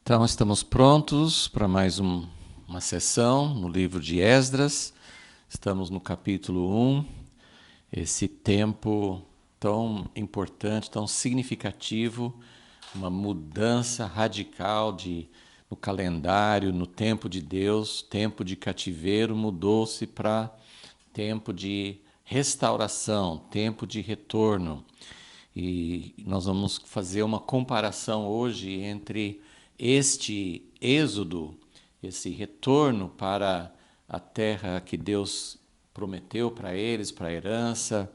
Então, estamos prontos para mais uma sessão no livro de Esdras. Estamos no capítulo 1, esse tempo tão importante, tão significativo, uma mudança radical no calendário, no tempo de Deus, tempo de cativeiro mudou-se para tempo de restauração, tempo de retorno. E nós vamos fazer uma comparação hoje entre este êxodo, esse retorno para a terra que Deus prometeu para eles, para a herança,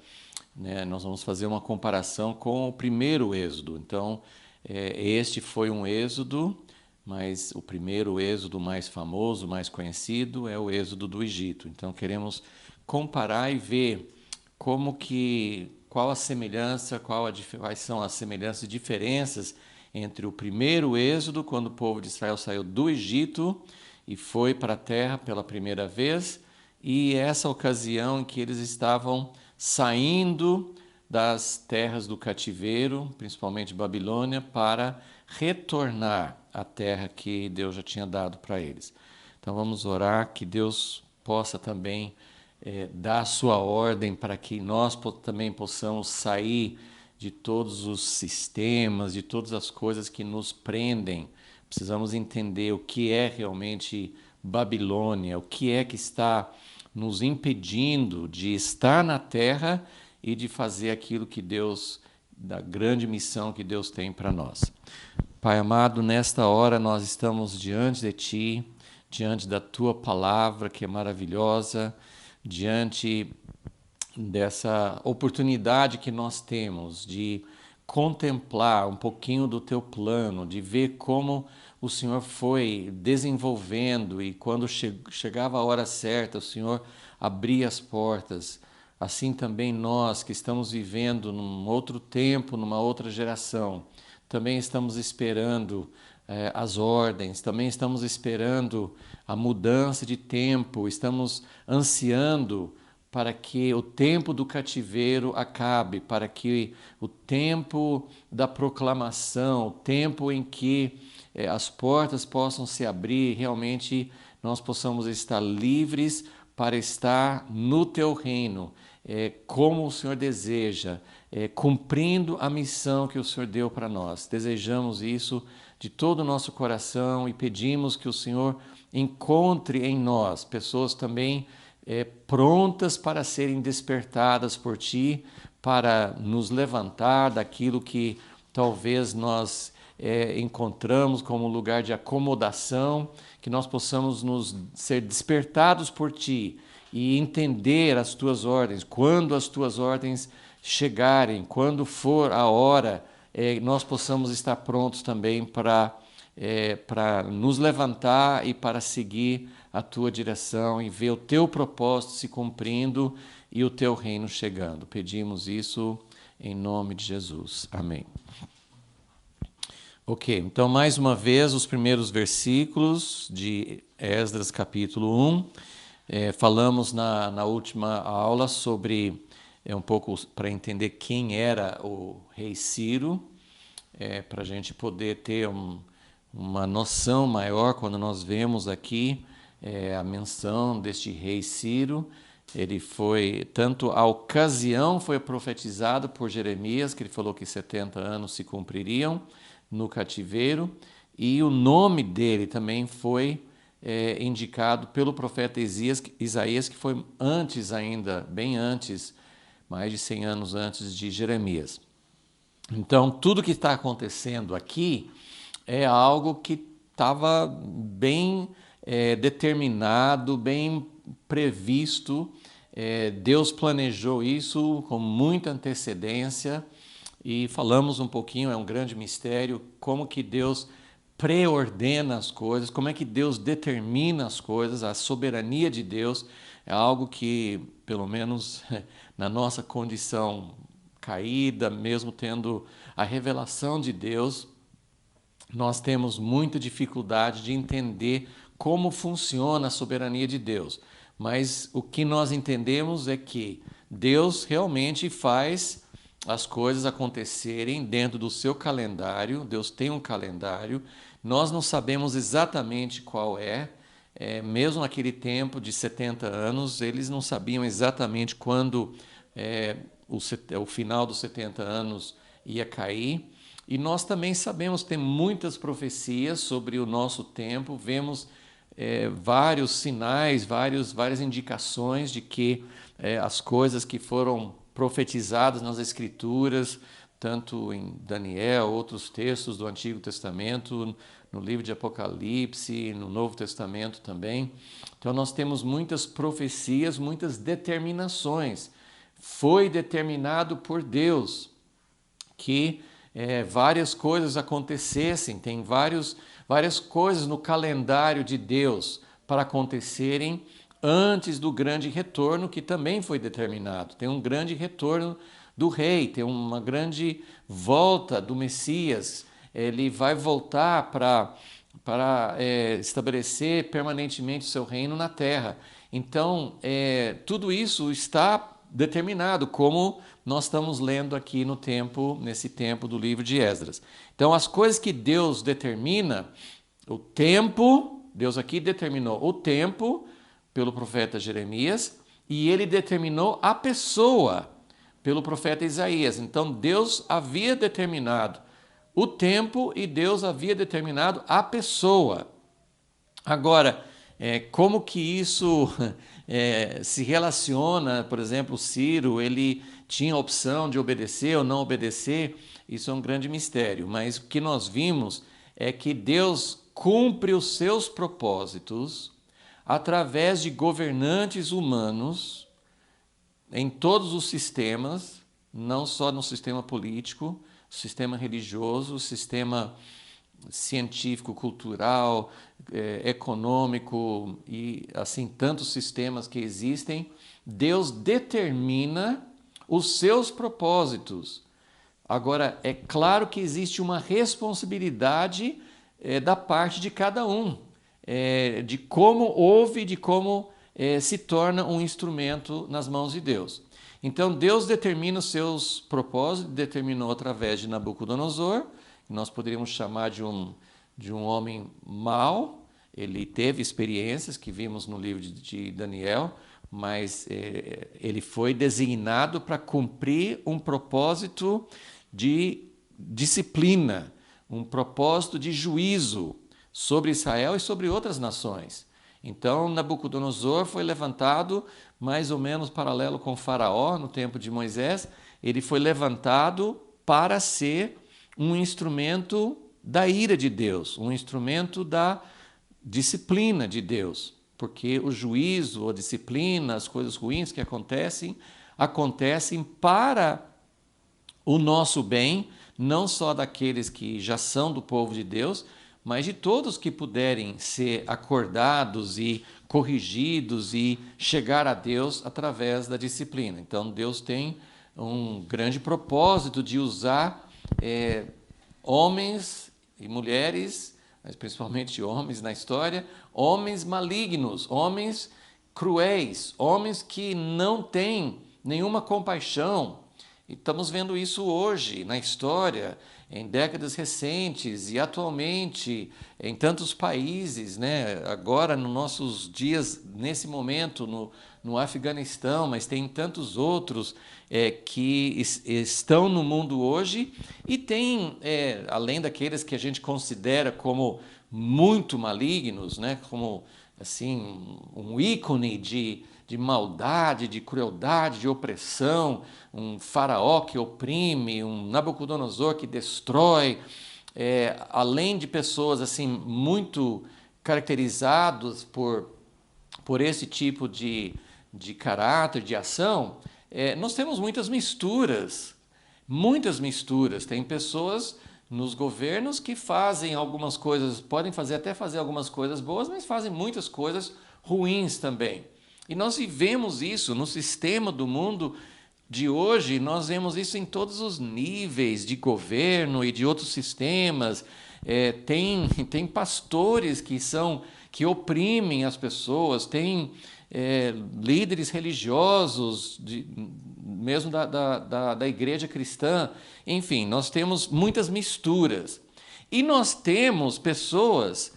né? Nós vamos fazer uma comparação com o primeiro êxodo. Então, este foi um êxodo, mas o primeiro êxodo mais famoso, mais conhecido, é o êxodo do Egito. Então, queremos comparar e ver qual a semelhança, quais são as semelhanças e diferenças entre o primeiro êxodo, quando o povo de Israel saiu do Egito e foi para a terra pela primeira vez, e essa ocasião em que eles estavam saindo das terras do cativeiro, principalmente Babilônia, para retornar à terra que Deus já tinha dado para eles. Então vamos orar que Deus possa também dar a sua ordem para que nós também possamos sair de todos os sistemas, de todas as coisas que nos prendem. Precisamos entender o que é realmente Babilônia, o que é que está nos impedindo de estar na terra e de fazer aquilo que Deus, da grande missão que Deus tem para nós. Pai amado, nesta hora nós estamos diante de Ti, diante da Tua palavra que é maravilhosa, diante dessa oportunidade que nós temos de contemplar um pouquinho do Teu plano, de ver como o Senhor foi desenvolvendo e quando chegava a hora certa, o Senhor abria as portas. Assim também nós que estamos vivendo num outro tempo, numa outra geração, também estamos esperando as ordens, também estamos esperando a mudança de tempo, estamos ansiando para que o tempo do cativeiro acabe, para que o tempo da proclamação, o tempo em que as portas possam se abrir, realmente nós possamos estar livres para estar no Teu reino, como o Senhor deseja, cumprindo a missão que o Senhor deu para nós. Desejamos isso de todo o nosso coração e pedimos que o Senhor encontre em nós pessoas também prontas para serem despertadas por Ti, para nos levantar daquilo que talvez nós encontramos como lugar de acomodação, que nós possamos ser despertados por Ti e entender as Tuas ordens. Quando as Tuas ordens chegarem, quando for a hora, nós possamos estar prontos também para nos levantar e para seguir a Tua direção e ver o Teu propósito se cumprindo e o Teu reino chegando. Pedimos isso em nome de Jesus. Amém. Ok, então mais uma vez os primeiros versículos de Esdras capítulo 1. Falamos na última aula sobre um pouco para entender quem era o rei Ciro, para a gente poder ter uma noção maior quando nós vemos aqui a menção deste rei Ciro. Ele foi, tanto a ocasião foi profetizado por Jeremias, que ele falou que 70 anos se cumpririam no cativeiro, e o nome dele também foi indicado pelo profeta Isaías, que foi antes ainda, bem antes, mais de 100 anos antes de Jeremias. Então, tudo que está acontecendo aqui é algo que estava bem determinado, bem previsto. Deus planejou isso com muita antecedência e falamos um pouquinho, é um grande mistério, como que Deus preordena as coisas, como é que Deus determina as coisas, a soberania de Deus é algo que, pelo menos na nossa condição caída, mesmo tendo a revelação de Deus, nós temos muita dificuldade de entender como funciona a soberania de Deus. Mas o que nós entendemos é que Deus realmente faz as coisas acontecerem dentro do seu calendário. Deus tem um calendário, nós não sabemos exatamente qual é. Mesmo naquele tempo de 70 anos, eles não sabiam exatamente quando o final dos 70 anos ia cair. E nós também sabemos, tem muitas profecias sobre o nosso tempo, vemos vários sinais, várias indicações de que as coisas que foram profetizadas nas Escrituras, tanto em Daniel, outros textos do Antigo Testamento, no livro de Apocalipse, no Novo Testamento também. Então nós temos muitas profecias, muitas determinações. Foi determinado por Deus que várias coisas acontecessem, tem várias coisas no calendário de Deus para acontecerem antes do grande retorno, que também foi determinado. Tem um grande retorno do rei, tem uma grande volta do Messias. Ele vai voltar para estabelecer permanentemente o seu reino na terra. Então, tudo isso está determinado, como nós estamos lendo aqui nesse tempo do livro de Esdras. Então, as coisas que Deus determina, o tempo, Deus aqui determinou o tempo pelo profeta Jeremias, e ele determinou a pessoa pelo profeta Isaías. Então, Deus havia determinado o tempo e Deus havia determinado a pessoa. Agora, como que isso se relaciona? Por exemplo, Ciro, ele tinha a opção de obedecer ou não obedecer, isso é um grande mistério, mas o que nós vimos é que Deus cumpre os seus propósitos através de governantes humanos em todos os sistemas, não só no sistema político, sistema religioso, sistema científico, cultural, econômico e assim tantos sistemas que existem. Deus determina os seus propósitos. Agora, é claro que existe uma responsabilidade da parte de cada um, de como ouve, de como se torna um instrumento nas mãos de Deus. Então, Deus determina os seus propósitos, determinou através de Nabucodonosor, que nós poderíamos chamar de um homem mau. Ele teve experiências que vimos no livro de Daniel, mas ele foi designado para cumprir um propósito de disciplina, um propósito de juízo sobre Israel e sobre outras nações. Então, Nabucodonosor foi levantado mais ou menos paralelo com Faraó no tempo de Moisés. Ele foi levantado para ser um instrumento da ira de Deus, um instrumento da disciplina de Deus, porque o juízo, a disciplina, as coisas ruins que acontecem para o nosso bem, não só daqueles que já são do povo de Deus, mas de todos que puderem ser acordados e corrigidos e chegar a Deus através da disciplina. Então, Deus tem um grande propósito de usar homens e mulheres, mas principalmente homens na história, homens malignos, homens cruéis, homens que não têm nenhuma compaixão. E estamos vendo isso hoje na história, em décadas recentes e atualmente em tantos países, né? Agora, nos nossos dias, nesse momento, no Afeganistão, mas tem tantos outros que estão no mundo hoje e tem, além daqueles que a gente considera como muito malignos, né? Como assim, um ícone de maldade, de crueldade, de opressão, um faraó que oprime, um Nabucodonosor que destrói, além de pessoas assim muito caracterizadas por esse tipo de caráter, de ação, nós temos muitas misturas. Tem pessoas nos governos que fazem algumas coisas, podem até fazer algumas coisas boas, mas fazem muitas coisas ruins também. E nós vivemos isso no sistema do mundo de hoje, nós vemos isso em todos os níveis de governo e de outros sistemas. Tem pastores que oprimem as pessoas, tem líderes religiosos, mesmo da igreja cristã. Enfim, nós temos muitas misturas. E nós temos pessoas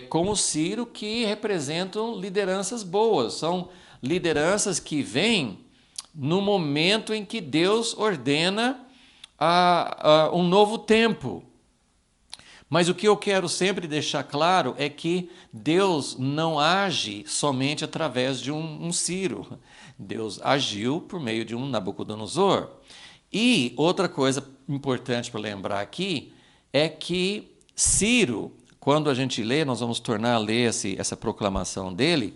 como Ciro que representam lideranças boas, são lideranças que vêm no momento em que Deus ordena um novo tempo. Mas o que eu quero sempre deixar claro é que Deus não age somente através de um Ciro. Deus agiu por meio de um Nabucodonosor. E outra coisa importante para lembrar aqui é que Ciro, quando a gente lê, nós vamos tornar a ler essa proclamação dele,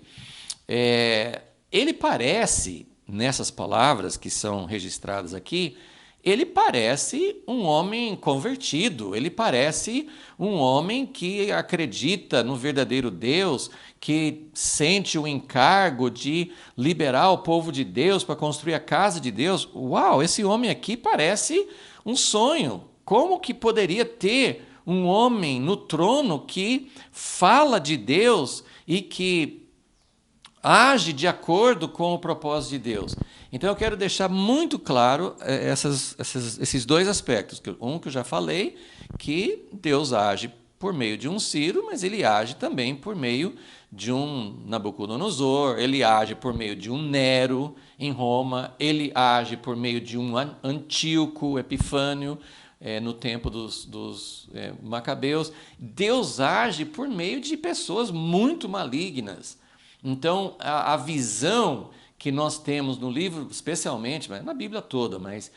ele parece, nessas palavras que são registradas aqui, ele parece um homem convertido, ele parece um homem que acredita no verdadeiro Deus, que sente o encargo de liberar o povo de Deus para construir a casa de Deus. Uau, esse homem aqui parece um sonho. Como que poderia ter um homem no trono que fala de Deus e que age de acordo com o propósito de Deus? Então eu quero deixar muito claro esses dois aspectos. Um que eu já falei, que Deus age por meio de um Ciro, mas ele age também por meio de um Nabucodonosor, ele age por meio de um Nero em Roma, ele age por meio de um Antíoco Epifânio no tempo dos Macabeus. Deus age por meio de pessoas muito malignas. Então a visão que nós temos no livro, especialmente, na Bíblia toda, mas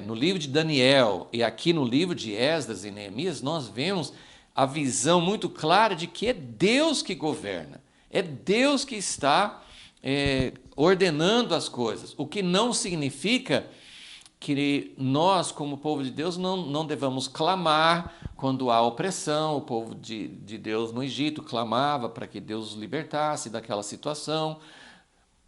no livro de Daniel e aqui no livro de Esdras e Neemias, nós vemos a visão muito clara de que é Deus que governa, é Deus que está ordenando as coisas, o que não significa que nós, como povo de Deus, não devamos clamar quando há opressão. O povo de Deus no Egito clamava para que Deus os libertasse daquela situação.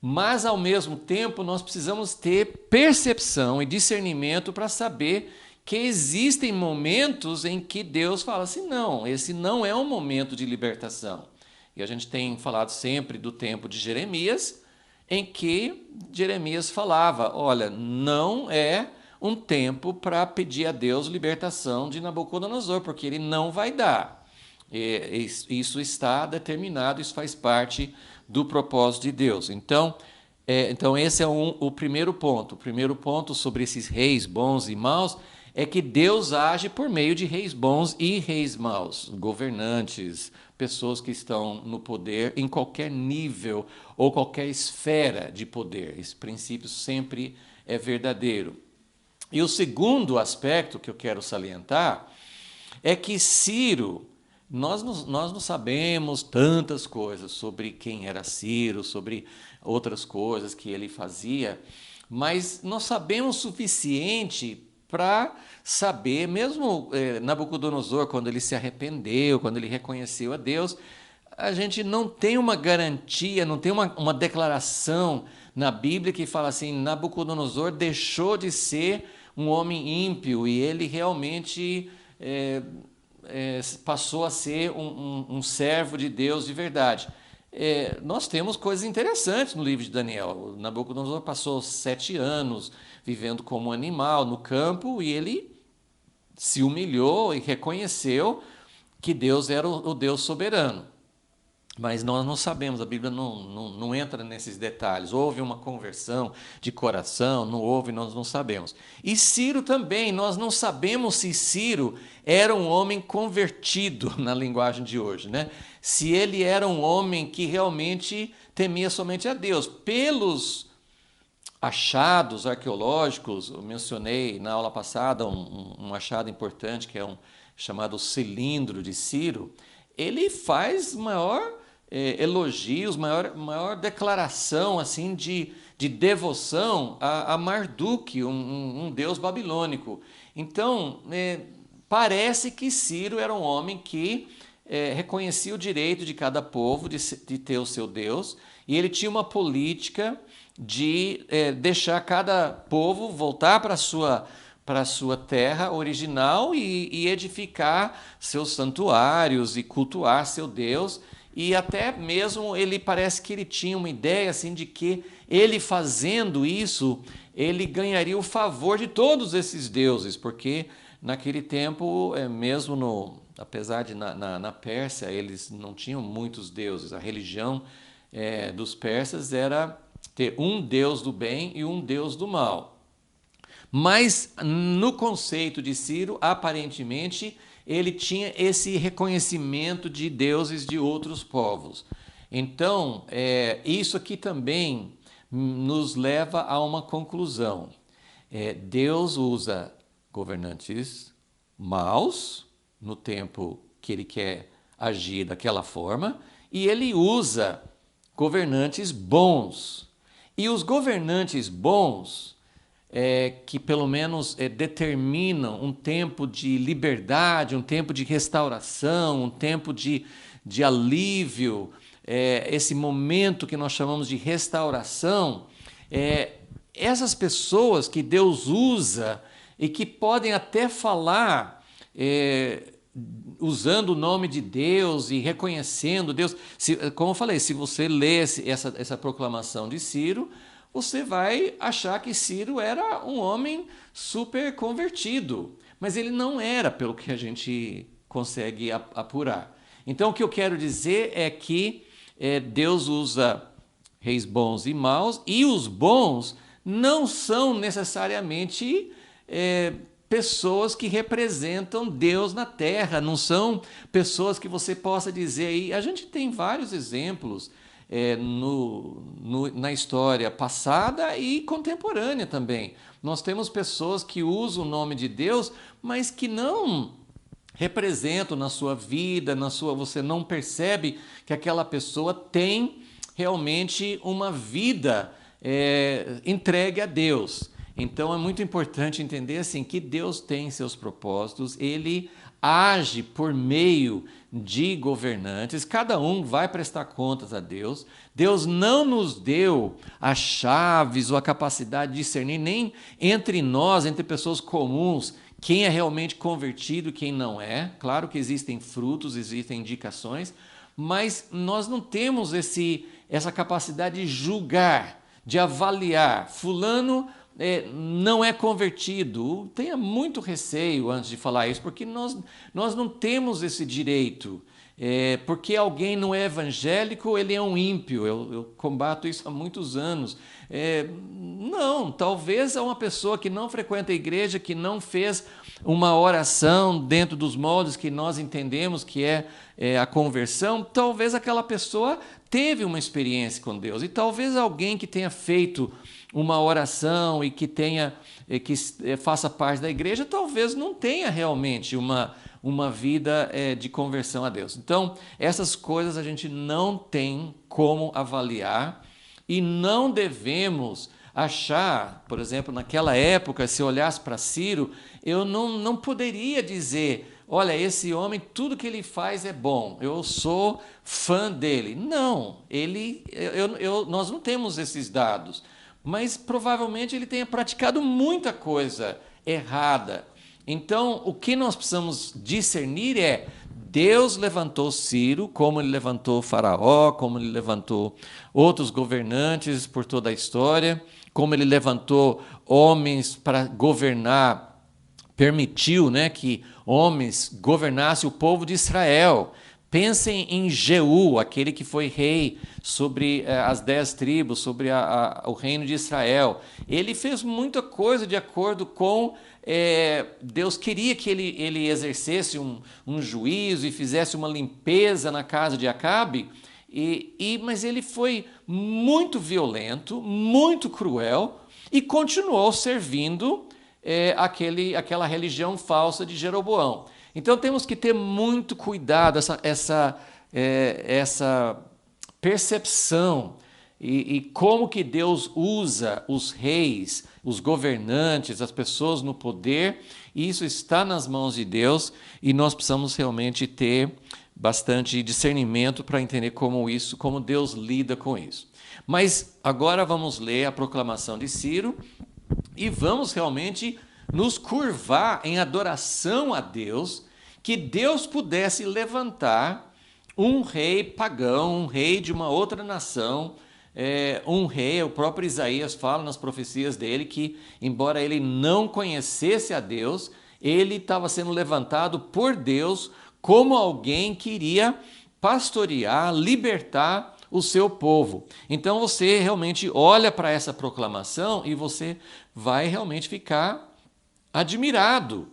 Mas, ao mesmo tempo, nós precisamos ter percepção e discernimento para saber que existem momentos em que Deus fala assim, não, esse não é um momento de libertação. E a gente tem falado sempre do tempo de Jeremias, em que Jeremias falava, olha, não é um tempo para pedir a Deus libertação de Nabucodonosor, porque ele não vai dar. Isso está determinado, isso faz parte do propósito de Deus. Então esse é o primeiro ponto. O primeiro ponto sobre esses reis bons e maus é que Deus age por meio de reis bons e reis maus, governantes, pessoas que estão no poder em qualquer nível ou qualquer esfera de poder. Esse princípio sempre é verdadeiro. E o segundo aspecto que eu quero salientar é que Ciro, nós não sabemos tantas coisas sobre quem era Ciro, sobre outras coisas que ele fazia, mas nós sabemos o suficiente para saber, mesmo Nabucodonosor, quando ele se arrependeu, quando ele reconheceu a Deus, a gente não tem uma garantia, não tem uma declaração na Bíblia que fala assim, Nabucodonosor deixou de ser um homem ímpio e ele realmente passou a ser um servo de Deus de verdade. Nós temos coisas interessantes no livro de Daniel. Nabucodonosor passou 7 anos vivendo como animal no campo e ele se humilhou e reconheceu que Deus era o Deus soberano. Mas nós não sabemos, a Bíblia não entra nesses detalhes. Houve uma conversão de coração, não houve, nós não sabemos. E Ciro também, nós não sabemos se Ciro era um homem convertido, na linguagem de hoje, né? Se ele era um homem que realmente temia somente a Deus. Pelos achados arqueológicos, eu mencionei na aula passada um achado importante, que é chamado cilindro de Ciro, ele faz maior elogios, maior declaração assim de devoção a Marduk, um deus babilônico. Então, parece que Ciro era um homem que reconhecia o direito de cada povo de ter o seu Deus, e ele tinha uma política de deixar cada povo voltar para a sua terra original e edificar seus santuários e cultuar seu Deus. e até mesmo ele parece que ele tinha uma ideia assim de que ele fazendo isso, ele ganharia o favor de todos esses deuses, porque naquele tempo, apesar de na Pérsia eles não tinham muitos deuses, a religião dos persas era ter um deus do bem e um deus do mal. Mas no conceito de Ciro, aparentemente, ele tinha esse reconhecimento de deuses de outros povos. Então, isso aqui também nos leva a uma conclusão. Deus usa governantes maus no tempo que ele quer agir daquela forma, e ele usa governantes bons. E os governantes bons, que pelo menos determinam um tempo de liberdade, um tempo de restauração, um tempo de alívio, esse momento que nós chamamos de restauração, essas pessoas que Deus usa e que podem até falar usando o nome de Deus e reconhecendo Deus. Como eu falei, se você lê essa proclamação de Ciro, você vai achar que Ciro era um homem super convertido, mas ele não era, pelo que a gente consegue apurar. Então, o que eu quero dizer é que Deus usa reis bons e maus, e os bons não são necessariamente pessoas que representam Deus na terra, não são pessoas que você possa dizer aí. A gente tem vários exemplos na história passada e contemporânea também. Nós temos pessoas que usam o nome de Deus, mas que não representam na sua vida, você não percebe que aquela pessoa tem realmente uma vida entregue a Deus. Então é muito importante entender assim que Deus tem seus propósitos, ele age por meio de governantes, cada um vai prestar contas a Deus. Deus não nos deu as chaves ou a capacidade de discernir nem entre nós, entre pessoas comuns, quem é realmente convertido e quem não é. Claro que existem frutos, existem indicações, mas nós não temos essa capacidade de julgar, de avaliar. Fulano não é convertido. Tenha muito receio antes de falar isso, porque nós não temos esse direito. Porque alguém não é evangélico, ele é um ímpio. Eu combato isso há muitos anos. Não, talvez é uma pessoa que não frequenta a igreja, que não fez uma oração dentro dos moldes que nós entendemos que é a conversão, talvez aquela pessoa teve uma experiência com Deus. E talvez alguém que tenha feito uma oração e que faça parte da igreja, talvez não tenha realmente uma vida de conversão a Deus. Então, essas coisas a gente não tem como avaliar e não devemos achar, por exemplo, naquela época, se eu olhasse para Ciro, eu não poderia dizer, olha, esse homem, tudo que ele faz é bom, eu sou fã dele. Não, nós não temos esses dados, mas provavelmente ele tenha praticado muita coisa errada. Então, o que nós precisamos discernir é: Deus levantou Ciro, como ele levantou Faraó, como ele levantou outros governantes por toda a história, como ele levantou homens para governar, permitiu, que homens governassem o povo de Israel. Pensem em Jeú, aquele que foi rei sobre as 10 tribos, sobre o reino de Israel. Ele fez muita coisa de acordo com Deus queria que ele exercesse um juízo e fizesse uma limpeza na casa de Acabe, mas ele foi muito violento, muito cruel e continuou servindo aquela religião falsa de Jeroboão. Então temos que ter muito cuidado, essa percepção e como que Deus usa os reis, os governantes, as pessoas no poder. Isso está nas mãos de Deus e nós precisamos realmente ter bastante discernimento para entender como Deus lida com isso. Mas agora vamos ler a proclamação de Ciro e vamos realmente nos curvar em adoração a Deus, que Deus pudesse levantar um rei pagão, um rei de uma outra nação, um rei, o próprio Isaías fala nas profecias dele que, embora ele não conhecesse a Deus, ele estava sendo levantado por Deus como alguém que iria pastorear, libertar o seu povo. Então você realmente olha para essa proclamação e você vai realmente ficar admirado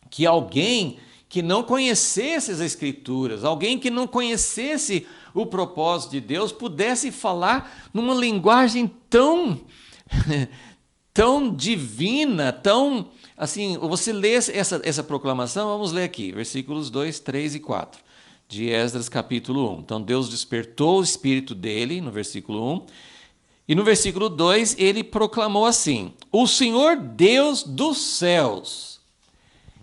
que alguém que não conhecesse as Escrituras, alguém que não conhecesse o propósito de Deus, pudesse falar numa linguagem tão, tão divina, tão assim. Você lê essa proclamação, vamos ler aqui, versículos 2, 3 e 4, de Esdras capítulo 1. Então Deus despertou o espírito dele, no versículo 1, e no versículo 2 ele proclamou assim: o Senhor Deus dos céus.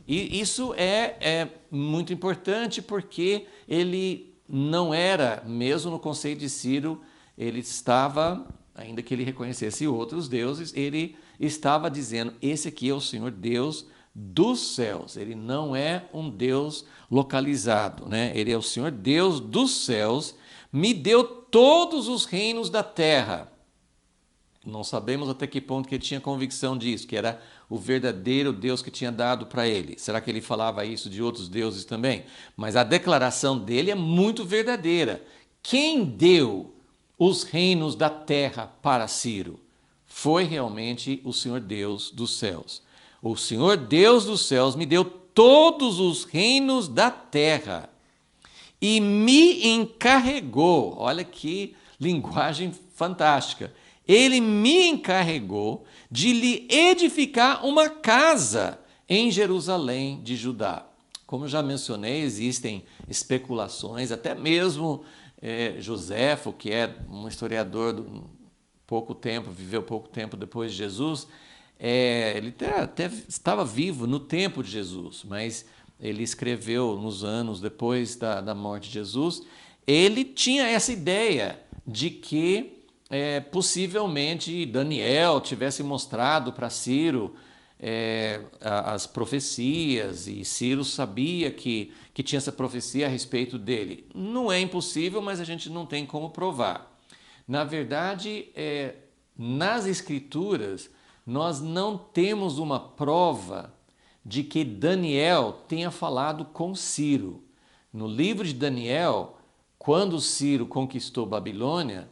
E isso é muito importante porque ele não era, mesmo no conceito de Ciro, ele estava, ainda que ele reconhecesse outros deuses, ele estava dizendo: esse aqui é o Senhor Deus dos céus. Ele não é um Deus localizado, né? Ele é o Senhor Deus dos céus, me deu todos os reinos da terra. Não sabemos até que ponto que ele tinha convicção disso, que era o verdadeiro Deus que tinha dado para ele. Será que ele falava isso de outros deuses também? Mas a declaração dele é muito verdadeira. Quem deu os reinos da terra para Ciro? Foi realmente o Senhor Deus dos céus. O Senhor Deus dos céus me deu todos os reinos da terra e me encarregou. Olha que linguagem fantástica. Ele me encarregou de lhe edificar uma casa em Jerusalém de Judá. Como já mencionei, existem especulações, até mesmo Joséfo, que é um historiador de pouco tempo, viveu pouco tempo depois de Jesus, ele até estava vivo no tempo de Jesus, mas ele escreveu nos anos depois da morte de Jesus. Ele tinha essa ideia de que possivelmente Daniel tivesse mostrado para Ciro as profecias, e Ciro sabia que tinha essa profecia a respeito dele. Não é impossível, mas a gente não tem como provar. Na verdade, nas Escrituras, nós não temos uma prova de que Daniel tenha falado com Ciro. No livro de Daniel, quando Ciro conquistou Babilônia,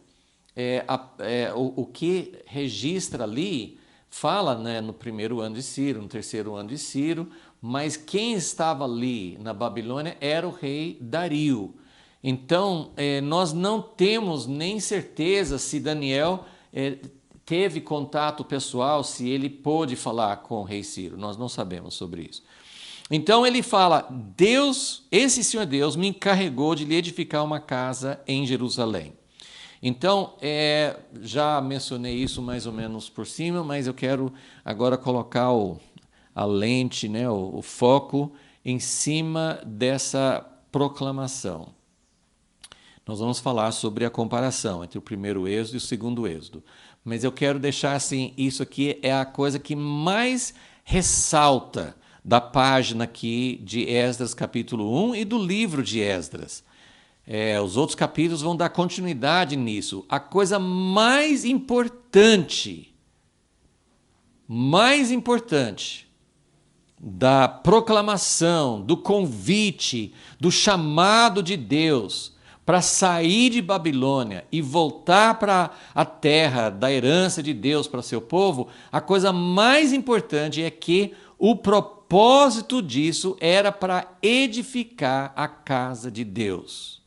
o que registra ali fala, né, no primeiro ano de Ciro, no terceiro ano de Ciro, mas quem estava ali na Babilônia era o rei Dario. Então, nós não temos nem certeza se Daniel teve contato pessoal, se ele pôde falar com o rei Ciro. Nós não sabemos sobre isso. Então ele fala: esse Senhor Deus me encarregou de lhe edificar uma casa em Jerusalém. Então, já mencionei isso mais ou menos por cima, mas eu quero agora colocar a lente, né, o foco em cima dessa proclamação. Nós vamos falar sobre a comparação entre o primeiro êxodo e o segundo êxodo. Mas eu quero deixar assim, isso aqui é a coisa que mais ressalta da página aqui de Esdras capítulo 1 e do livro de Esdras. Os outros capítulos vão dar continuidade nisso. A coisa mais importante da proclamação, do convite, do chamado de Deus para sair de Babilônia e voltar para a terra da herança de Deus para seu povo, a coisa mais importante é que o propósito disso era para edificar a casa de Deus.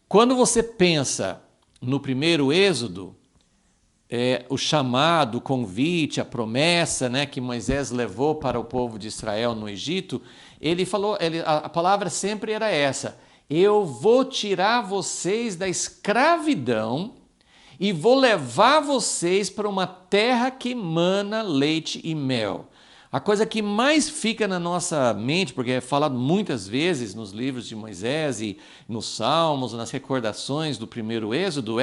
Quando você pensa no primeiro êxodo, o chamado, o convite, a promessa, né, que Moisés levou para o povo de Israel no Egito, ele falou, a palavra sempre era essa: eu vou tirar vocês da escravidão e vou levar vocês para uma terra que emana leite e mel. A coisa que mais fica na nossa mente, porque é falado muitas vezes nos livros de Moisés e nos Salmos, nas recordações do primeiro êxodo,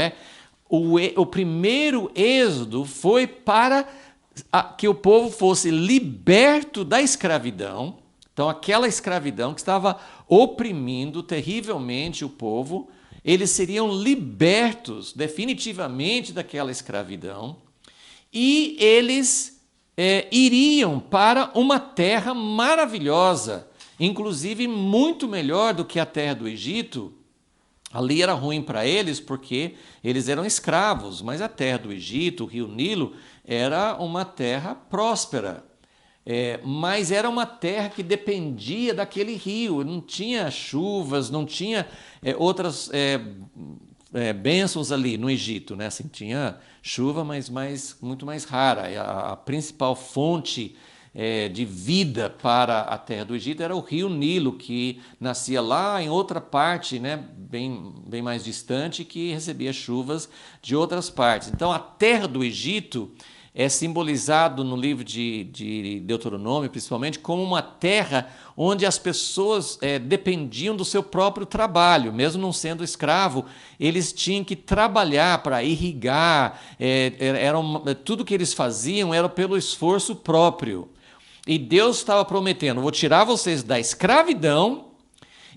o primeiro êxodo foi para que o povo fosse liberto da escravidão, Então, aquela escravidão que estava oprimindo terrivelmente o povo, eles seriam libertos definitivamente daquela escravidão e eles iriam para uma terra maravilhosa, inclusive muito melhor do que a terra do Egito. Ali era ruim para eles porque eles eram escravos, mas a terra do Egito, o rio Nilo, era uma terra próspera. Mas era uma terra que dependia daquele rio, não tinha chuvas, não tinha outras bênçãos ali no Egito, né? Assim, tinha chuva, mas muito mais rara. A principal fonte de vida para a terra do Egito era o rio Nilo, que nascia lá em outra parte, né? bem mais distante, que recebia chuvas de outras partes. Então, a terra do Egito é simbolizado no livro de Deuteronômio, principalmente, como uma terra onde as pessoas dependiam do seu próprio trabalho. Mesmo não sendo escravo, eles tinham que trabalhar para irrigar, tudo que eles faziam era pelo esforço próprio. E Deus estava prometendo, vou tirar vocês da escravidão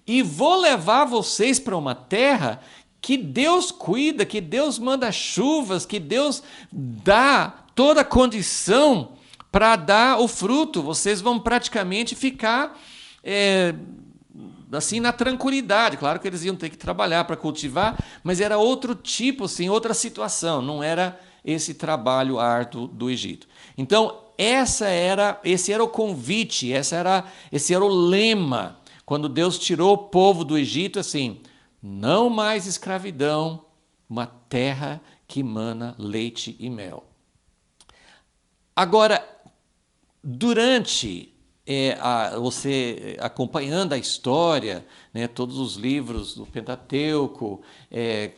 e vou levar vocês para uma terra que Deus cuida, que Deus manda chuvas, que Deus dá toda a condição para dar o fruto. Vocês vão praticamente ficar assim na tranquilidade. Claro que eles iam ter que trabalhar para cultivar, mas era outro tipo, assim, outra situação. Não era esse trabalho árduo do Egito. Então, esse era o convite, esse era o lema. Quando Deus tirou o povo do Egito, assim, não mais escravidão, uma terra que mana leite e mel. Agora, durante você acompanhando a história, né, todos os livros do Pentateuco,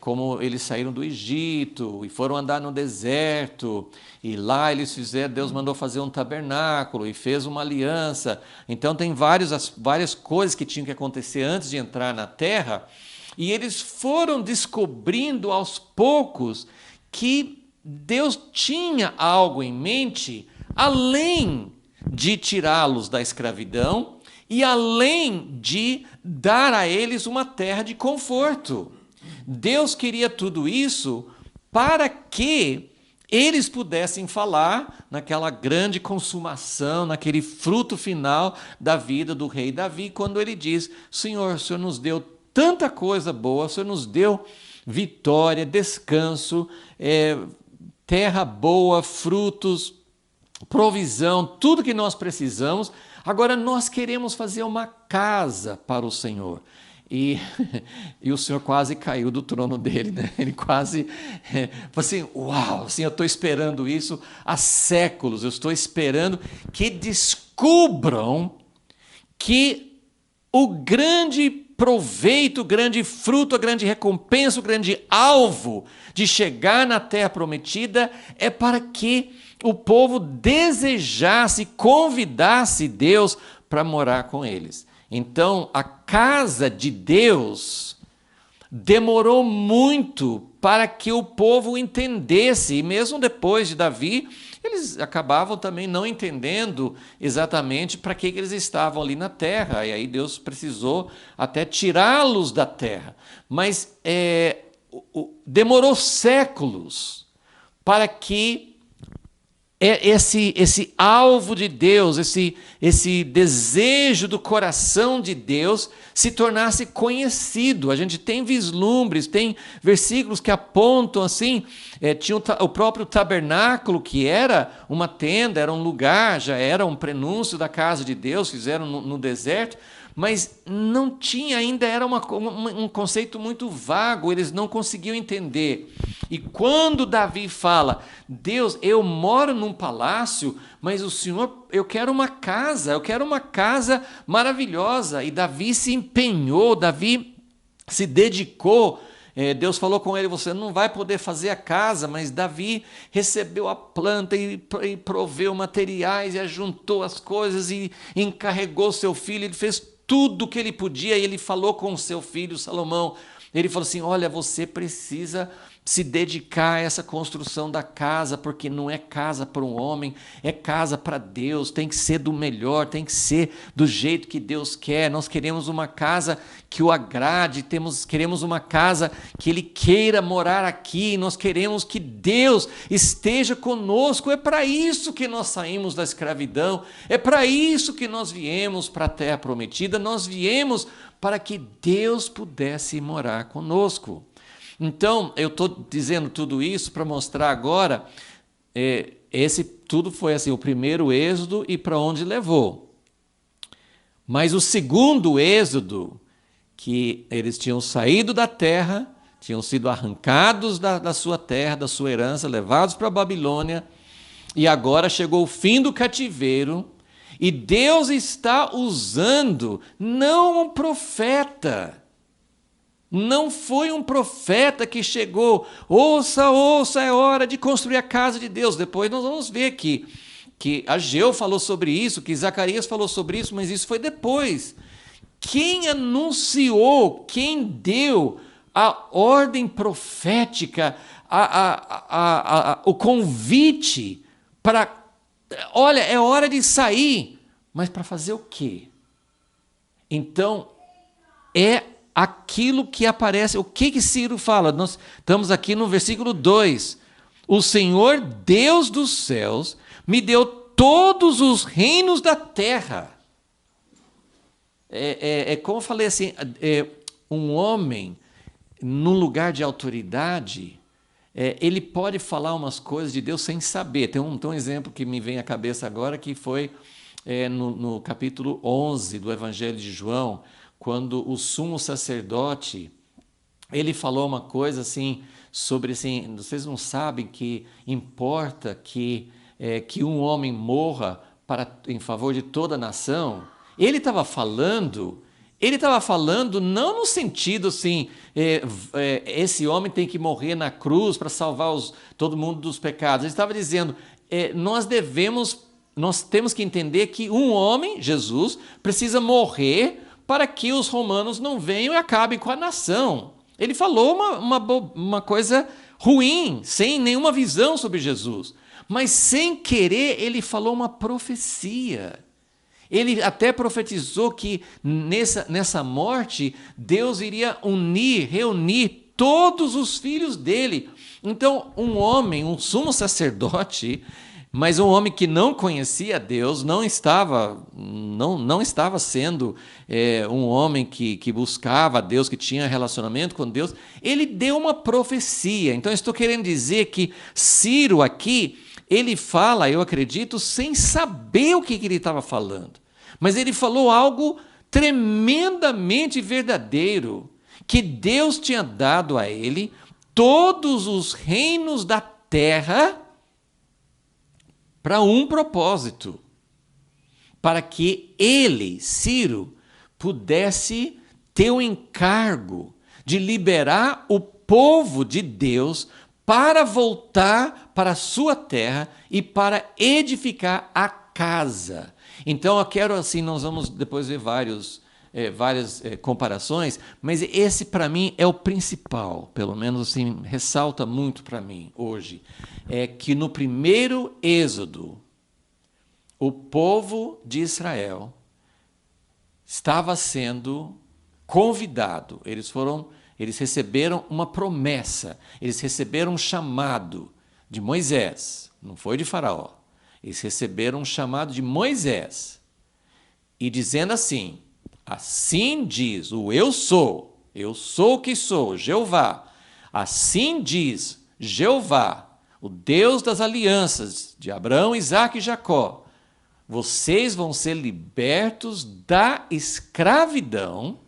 como eles saíram do Egito e foram andar no deserto, e lá Deus mandou fazer um tabernáculo e fez uma aliança. Então tem várias coisas que tinham que acontecer antes de entrar na terra, e eles foram descobrindo aos poucos que Deus tinha algo em mente além de tirá-los da escravidão e além de dar a eles uma terra de conforto. Deus queria tudo isso para que eles pudessem falar naquela grande consumação, naquele fruto final da vida do rei Davi, quando ele diz: Senhor, o Senhor nos deu tanta coisa boa, o Senhor nos deu vitória, descanso, terra boa, frutos, provisão, tudo que nós precisamos. Agora nós queremos fazer uma casa para o Senhor. E o Senhor quase caiu do trono dele, né? Ele quase falou assim: uau, assim, eu estou esperando isso há séculos, eu estou esperando que descubram que o grande proveito, o grande fruto, a grande recompensa, o grande alvo de chegar na terra prometida é para que o povo desejasse, convidasse Deus para morar com eles. Então, a casa de Deus demorou muito para que o povo entendesse, e mesmo depois de Davi, eles acabavam também não entendendo exatamente para que eles estavam ali na terra, e aí Deus precisou até tirá-los da terra. Mas demorou séculos para que esse alvo de Deus, esse desejo do coração de Deus se tornasse conhecido. A gente tem vislumbres, tem versículos que apontam assim, tinha o próprio tabernáculo, que era uma tenda, era um lugar, já era um prenúncio da casa de Deus, fizeram no deserto, mas não tinha ainda, era um conceito muito vago, eles não conseguiam entender. E quando Davi fala: Deus, eu moro num palácio, mas o Senhor, eu quero uma casa maravilhosa. E Davi se empenhou, Davi se dedicou. Deus falou com ele: você não vai poder fazer a casa, mas Davi recebeu a planta e proveu materiais e ajuntou as coisas e encarregou seu filho. Ele fez tudo o que ele podia e ele falou com seu filho Salomão. Ele falou assim: olha, você precisa se dedicar a essa construção da casa, porque não é casa para um homem, é casa para Deus, tem que ser do melhor, tem que ser do jeito que Deus quer. Nós queremos uma casa que o agrade, queremos uma casa que Ele queira morar aqui, nós queremos que Deus esteja conosco. É para isso que nós saímos da escravidão, é para isso que nós viemos para a Terra Prometida, nós viemos para que Deus pudesse morar conosco. Então, eu estou dizendo tudo isso para mostrar agora, esse tudo foi assim, o primeiro êxodo e para onde levou. Mas o segundo êxodo, que eles tinham saído da terra, tinham sido arrancados da sua terra, da sua herança, levados para a Babilônia, e agora chegou o fim do cativeiro, e Deus está usando não um profeta. Não foi um profeta que chegou, ouça, é hora de construir a casa de Deus. Depois nós vamos ver que Ageu falou sobre isso, que Zacarias falou sobre isso, mas isso foi depois. Quem anunciou, quem deu a ordem profética, o convite para, olha, é hora de sair, mas para fazer o quê? Então, aquilo que aparece, o que Ciro fala? Nós estamos aqui no versículo 2. O Senhor Deus dos céus me deu todos os reinos da terra. Como eu falei assim, um homem num lugar de autoridade, ele pode falar umas coisas de Deus sem saber. Tem um exemplo que me vem à cabeça agora, que foi no capítulo 11 do Evangelho de João, quando o sumo sacerdote, ele falou uma coisa assim, sobre assim, vocês não sabem que importa que um homem morra em favor de toda a nação? Ele estava falando não no sentido assim, esse homem tem que morrer na cruz para salvar todo mundo dos pecados. Ele estava dizendo, nós temos que entender que um homem, Jesus, precisa morrer para que os romanos não venham e acabem com a nação. Ele falou uma coisa ruim, sem nenhuma visão sobre Jesus. Mas sem querer, ele falou uma profecia. Ele até profetizou que nessa morte, Deus iria reunir todos os filhos dele. Então, um homem, um sumo sacerdote, mas um homem que não conhecia Deus, não estava sendo um homem que buscava Deus, que tinha relacionamento com Deus, ele deu uma profecia. Então, eu estou querendo dizer que Ciro aqui, ele fala, eu acredito, sem saber o que ele estava falando. Mas ele falou algo tremendamente verdadeiro, que Deus tinha dado a ele todos os reinos da terra para um propósito, para que ele, Ciro, pudesse ter o encargo de liberar o povo de Deus para voltar para a sua terra e para edificar a casa. Então eu quero assim, nós vamos depois ver várias comparações, mas esse para mim é o principal, pelo menos assim, ressalta muito para mim hoje, é que no primeiro êxodo, o povo de Israel estava sendo convidado, eles receberam uma promessa, eles receberam um chamado de Moisés, não foi de Faraó, eles receberam um chamado de Moisés, e dizendo assim, assim diz o eu sou o que sou, Jeová. Assim diz Jeová, o Deus das alianças de Abraão, Isaque e Jacó. Vocês vão ser libertos da escravidão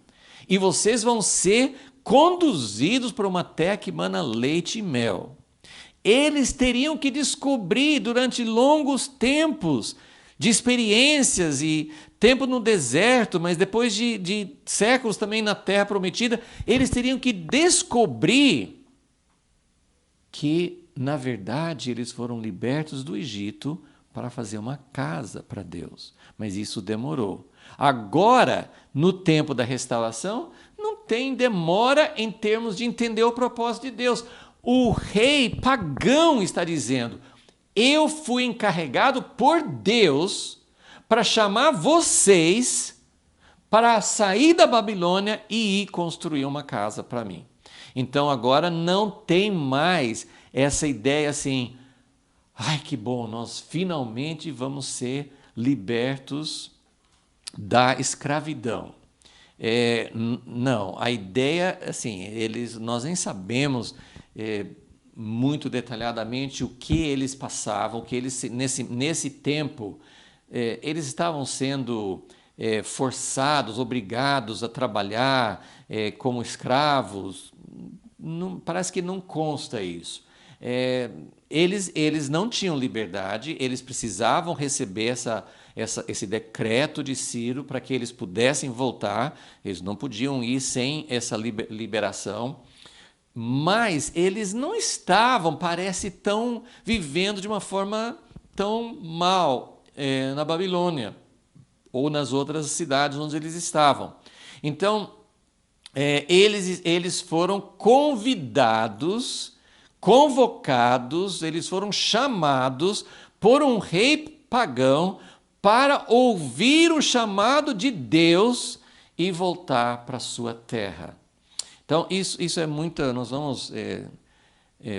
e vocês vão ser conduzidos para uma terra que mana leite e mel. Eles teriam que descobrir durante longos tempos de experiências e tempo no deserto, mas depois de séculos também na Terra Prometida, eles teriam que descobrir que, na verdade, eles foram libertos do Egito para fazer uma casa para Deus. Mas isso demorou. Agora, no tempo da restauração, não tem demora em termos de entender o propósito de Deus. O rei pagão está dizendo: eu fui encarregado por Deus para chamar vocês para sair da Babilônia e ir construir uma casa para mim. Então agora não tem mais essa ideia assim, ai que bom, nós finalmente vamos ser libertos da escravidão. Não, a ideia, assim, nós nem sabemos muito detalhadamente o que eles passavam, o que eles nesse tempo eles estavam sendo forçados, obrigados a trabalhar como escravos. Não, parece que não consta isso. Eles não tinham liberdade, eles precisavam receber esse decreto de Ciro para que eles pudessem voltar, eles não podiam ir sem essa liberação, mas eles não estavam, parece, tão vivendo de uma forma tão mal na Babilônia ou nas outras cidades onde eles estavam. Então, eles foram convocados, eles foram chamados por um rei pagão para ouvir o chamado de Deus e voltar para a sua terra. Então, isso é muito. Nós vamos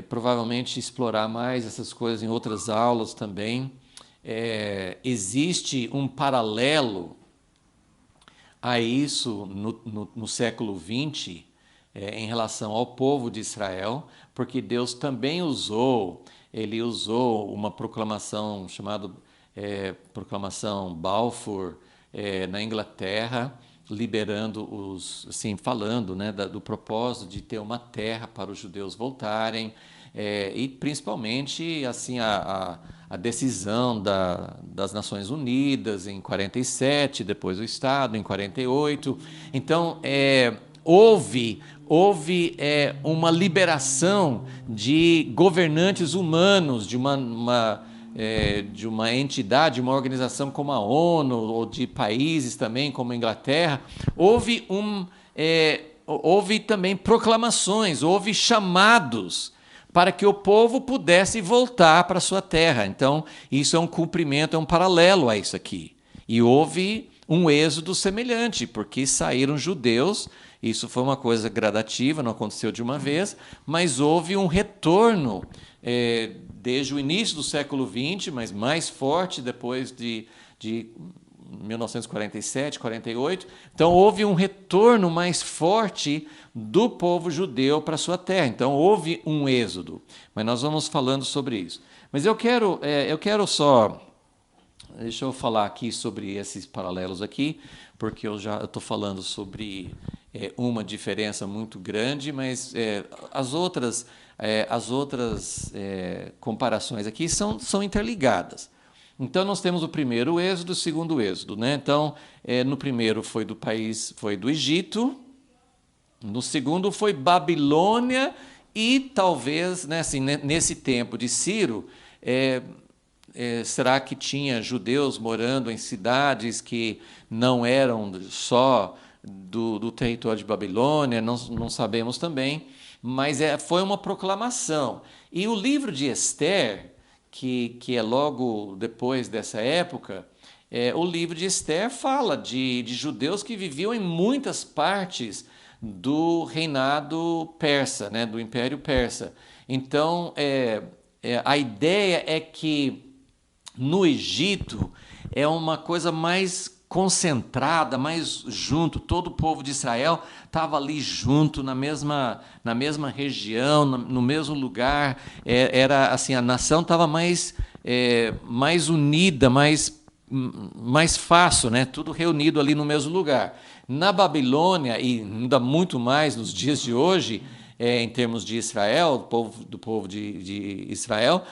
provavelmente explorar mais essas coisas em outras aulas também. Existe um paralelo a isso no século XX, em relação ao povo de Israel, porque Deus também usou uma proclamação chamada Proclamação Balfour na Inglaterra, liberando assim, falando, né, do propósito de ter uma terra para os judeus voltarem, e principalmente assim a decisão das Nações Unidas em 47, depois o Estado em 48. Então, houve uma liberação de governantes humanos, de uma entidade, uma organização como a ONU, ou de países também como a Inglaterra. Houve também proclamações, houve chamados para que o povo pudesse voltar para a sua terra. Então, isso é um cumprimento, é um paralelo a isso aqui. E houve um êxodo semelhante, porque saíram judeus. Isso foi uma coisa gradativa, não aconteceu de uma vez, mas houve um retorno desde o início do século XX, mas mais forte depois de 1947, 48. Então, houve um retorno mais forte do povo judeu para a sua terra. Então, houve um êxodo. Mas nós vamos falando sobre isso. Mas eu quero só... Deixa eu falar aqui sobre esses paralelos aqui, porque eu estou falando sobre uma diferença muito grande, mas as outras comparações aqui são interligadas. Então, nós temos o primeiro êxodo e o segundo êxodo, né? Então, no primeiro foi do Egito, no segundo foi Babilônia, e talvez, né, assim, nesse tempo de Ciro, será que tinha judeus morando em cidades que não eram só do território de Babilônia? Não sabemos também, mas foi uma proclamação. E o livro de Esther, que é logo depois dessa época, o livro de Esther fala de judeus que viviam em muitas partes do reinado persa, né, do Império Persa. Então, a ideia é que no Egito é uma coisa mais concentrada, mais junto. Todo o povo de Israel estava ali junto, na mesma região, no mesmo lugar. Era assim, a nação estava mais unida, mais fácil, né? Tudo reunido ali no mesmo lugar. Na Babilônia, e ainda muito mais nos dias de hoje, em termos de Israel, do povo de Israel,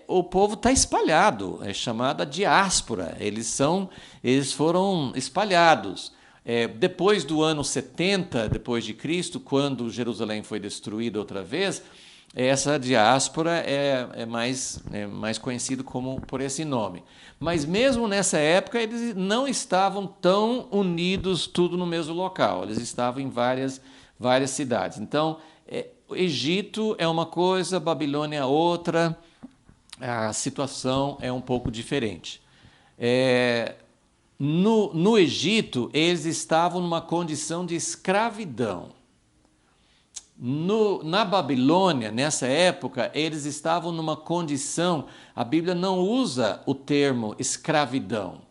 o povo está espalhado, é chamada diáspora. Eles foram espalhados. Depois do ano 70 depois de Cristo, quando Jerusalém foi destruída outra vez, essa diáspora é mais conhecido por esse nome. Mas mesmo nessa época, eles não estavam tão unidos tudo no mesmo local. Eles estavam em várias cidades. Então, o Egito é uma coisa, Babilônia é outra, a situação é um pouco diferente. No Egito, eles estavam numa condição de escravidão. Na Babilônia, nessa época, eles estavam numa condição, a Bíblia não usa o termo escravidão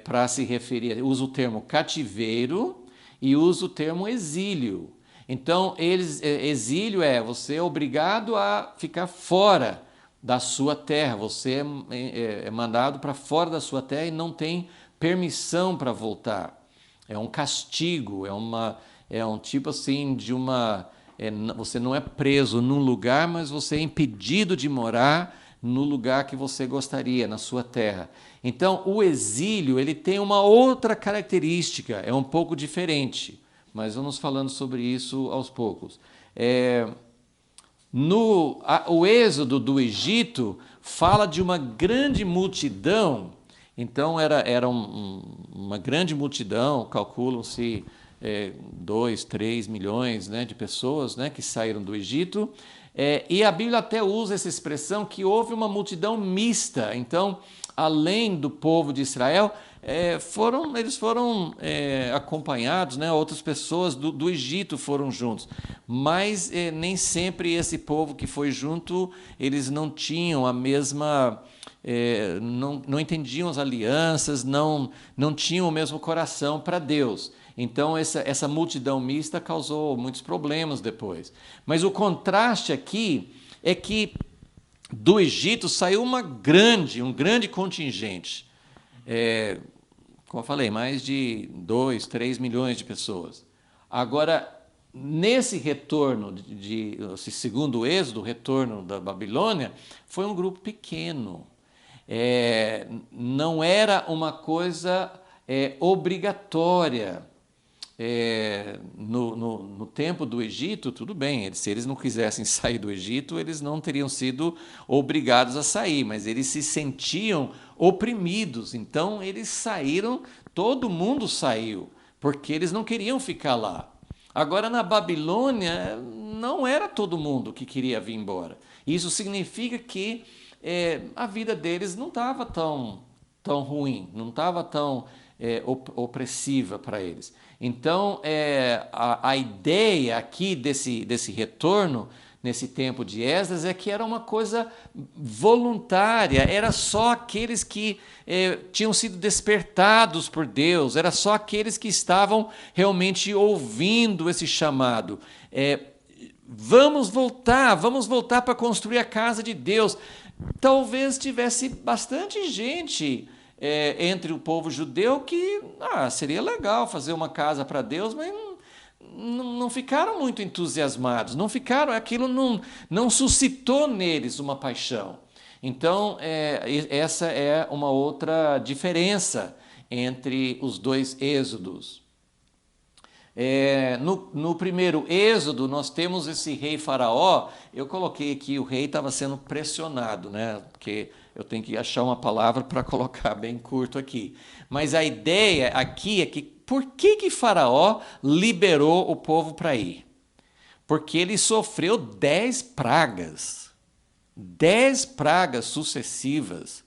para se referir, usa o termo cativeiro e usa o termo exílio. Então, exílio você é obrigado a ficar fora da sua terra, você é mandado para fora da sua terra e não tem permissão para voltar. É um castigo, é um tipo assim de uma... você não é preso num lugar, mas você é impedido de morar no lugar que você gostaria, na sua terra. Então, o exílio ele tem uma outra característica, é um pouco diferente, mas vamos falando sobre isso aos poucos. O êxodo do Egito fala de uma grande multidão, então era uma grande multidão, calculam-se 2, 3 milhões, né, de pessoas, né, que saíram do Egito, e a Bíblia até usa essa expressão que houve uma multidão mista, então, além do povo de Israel, eles foram acompanhados, né, outras pessoas do Egito foram juntos, mas nem sempre esse povo que foi junto, eles não tinham a mesma... não entendiam as alianças, não tinham o mesmo coração para Deus. Então, essa multidão mista causou muitos problemas depois. Mas o contraste aqui é que do Egito saiu um grande contingente. Como eu falei, mais de 2, 3 milhões de pessoas. Agora, nesse retorno, esse segundo êxodo, o retorno da Babilônia, foi um grupo pequeno. Não era uma coisa obrigatória. No tempo do Egito, tudo bem, se eles não quisessem sair do Egito, eles não teriam sido obrigados a sair, mas eles se sentiam oprimidos, então eles saíram, todo mundo saiu, porque eles não queriam ficar lá. Agora, na Babilônia, não era todo mundo que queria vir embora. Isso significa que a vida deles não estava tão ruim, não estava tão opressiva para eles. Então, a ideia aqui desse retorno, nesse tempo de Esdras, é que era uma coisa voluntária, era só aqueles que tinham sido despertados por Deus, era só aqueles que estavam realmente ouvindo esse chamado. Vamos voltar para construir a casa de Deus. Talvez tivesse bastante gente entre o povo judeu que seria legal fazer uma casa para Deus, mas não ficaram muito entusiasmados, aquilo não suscitou neles uma paixão. Então, essa é uma outra diferença entre os dois êxodos. No primeiro êxodo, nós temos esse rei faraó. Eu coloquei aqui, o rei estava sendo pressionado, né? Porque eu tenho que achar uma palavra para colocar bem curto aqui. Mas a ideia aqui é que por que faraó liberou o povo para ir? Porque ele sofreu 10 pragas. 10 pragas sucessivas.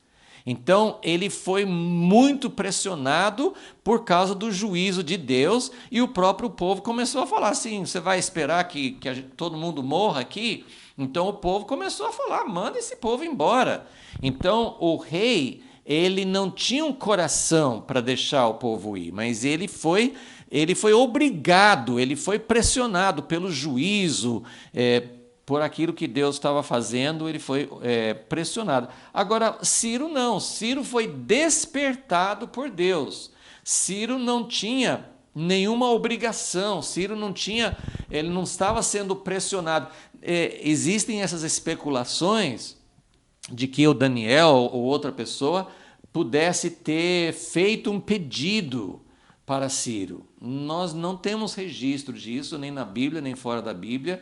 Então, ele foi muito pressionado por causa do juízo de Deus e o próprio povo começou a falar assim, você vai esperar que todo mundo morra aqui? Então, o povo começou a falar, manda esse povo embora. Então, o rei, ele não tinha um coração para deixar o povo ir, mas ele foi obrigado, ele foi pressionado pelo juízo, por aquilo que Deus estava fazendo, ele foi pressionado. Agora, Ciro não. Ciro foi despertado por Deus. Ciro não tinha nenhuma obrigação. Ciro ele não estava sendo pressionado. Existem essas especulações de que o Daniel ou outra pessoa pudesse ter feito um pedido para Ciro. Nós não temos registro disso, nem na Bíblia, nem fora da Bíblia.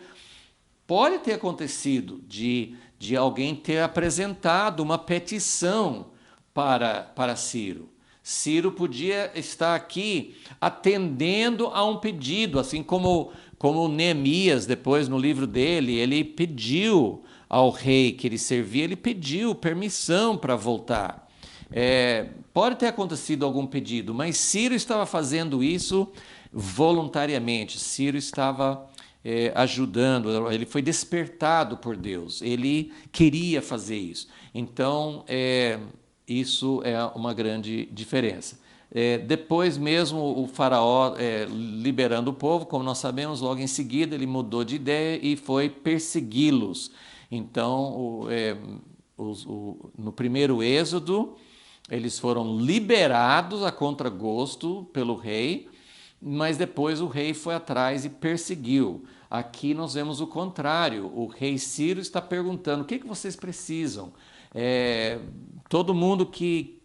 Pode ter acontecido de alguém ter apresentado uma petição para Ciro. Ciro podia estar aqui atendendo a um pedido, assim como Neemias, depois no livro dele, ele pediu ao rei que ele servia, ele pediu permissão para voltar. Pode ter acontecido algum pedido, mas Ciro estava fazendo isso voluntariamente. Ciro estava ajudando, ele foi despertado por Deus, ele queria fazer isso. Então, isso é uma grande diferença. Depois mesmo o faraó liberando o povo, como nós sabemos, logo em seguida ele mudou de ideia e foi persegui-los. Então, no primeiro êxodo, eles foram liberados a contragosto pelo rei, mas depois o rei foi atrás e perseguiu. Aqui nós vemos o contrário. O rei Ciro está perguntando: o que vocês precisam? Todo mundo que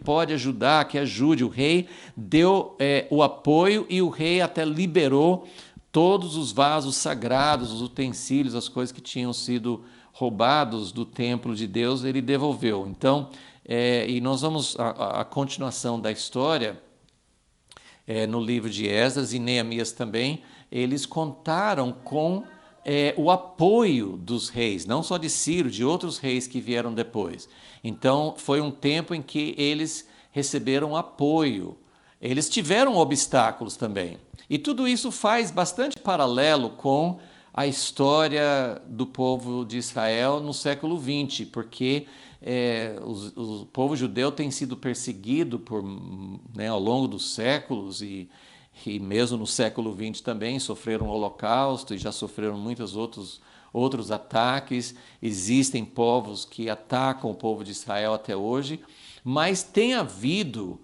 pode ajudar, que ajude. O rei deu o apoio e o rei até liberou todos os vasos sagrados, os utensílios, as coisas que tinham sido roubados do templo de Deus, ele devolveu. Então, e nós vamos a continuação da história no livro de Esdras e Neemias também. Eles contaram com o apoio dos reis, não só de Ciro, de outros reis que vieram depois. Então, foi um tempo em que eles receberam apoio. Eles tiveram obstáculos também. E tudo isso faz bastante paralelo com a história do povo de Israel no século XX, porque o povo judeu tem sido perseguido ao longo dos séculos e mesmo no século XX também sofreram o Holocausto e já sofreram muitos outros ataques. Existem povos que atacam o povo de Israel até hoje, mas tem havido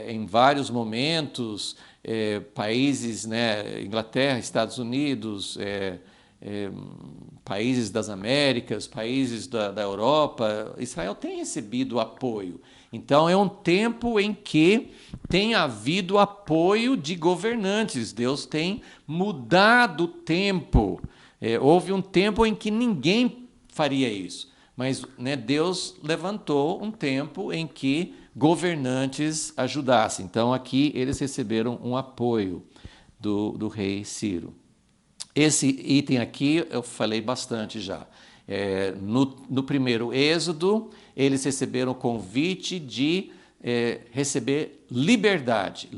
em vários momentos países, Inglaterra, Estados Unidos, países das Américas, países da Europa, Israel tem recebido apoio. Então, é um tempo em que tem havido apoio de governantes. Deus tem mudado o tempo. Houve um tempo em que ninguém faria isso, mas Deus levantou um tempo em que governantes ajudassem. Então, aqui eles receberam um apoio do rei Ciro. Esse item aqui eu falei bastante já. No primeiro Êxodo, eles receberam o convite de receber liberdade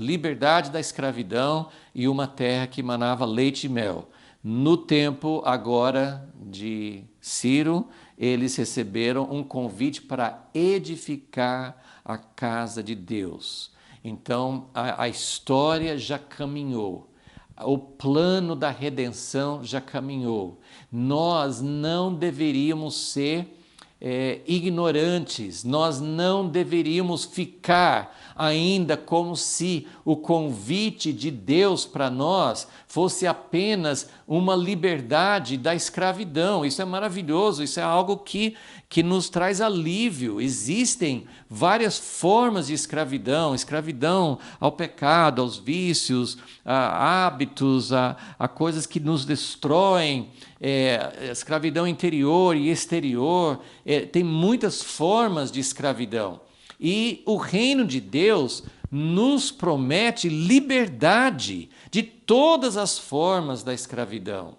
da escravidão e uma terra que manava leite e mel. No tempo agora de Ciro, eles receberam um convite para edificar a casa de Deus. Então, a história já caminhou. O plano da redenção já caminhou. Nós não deveríamos ser ignorantes, nós não deveríamos ficar ainda como se o convite de Deus para nós fosse apenas uma liberdade da escravidão. Isso é maravilhoso, isso é algo que nos traz alívio. Existem várias formas de escravidão, escravidão ao pecado, aos vícios, a hábitos, a coisas que nos destroem, escravidão interior e exterior. Tem muitas formas de escravidão. E o reino de Deus nos promete liberdade de todas as formas da escravidão.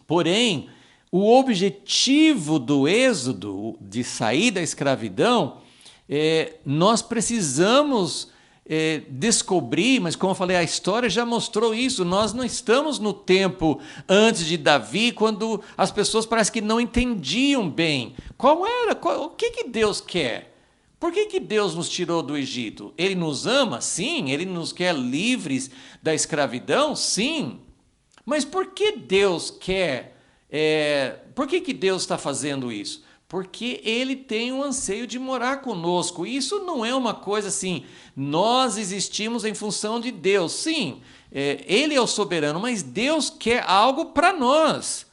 Porém, o objetivo do êxodo, de sair da escravidão, nós precisamos descobrir, mas como eu falei, a história já mostrou isso. Nós não estamos no tempo antes de Davi, quando as pessoas parece que não entendiam bem o que Deus quer. Por que Deus nos tirou do Egito? Ele nos ama? Sim. Ele nos quer livres da escravidão? Sim. Mas por que Deus quer? Por que Deus está fazendo isso? Porque Ele tem um anseio de morar conosco. Isso não é uma coisa assim, nós existimos em função de Deus. Sim, Ele é o soberano, mas Deus quer algo para nós.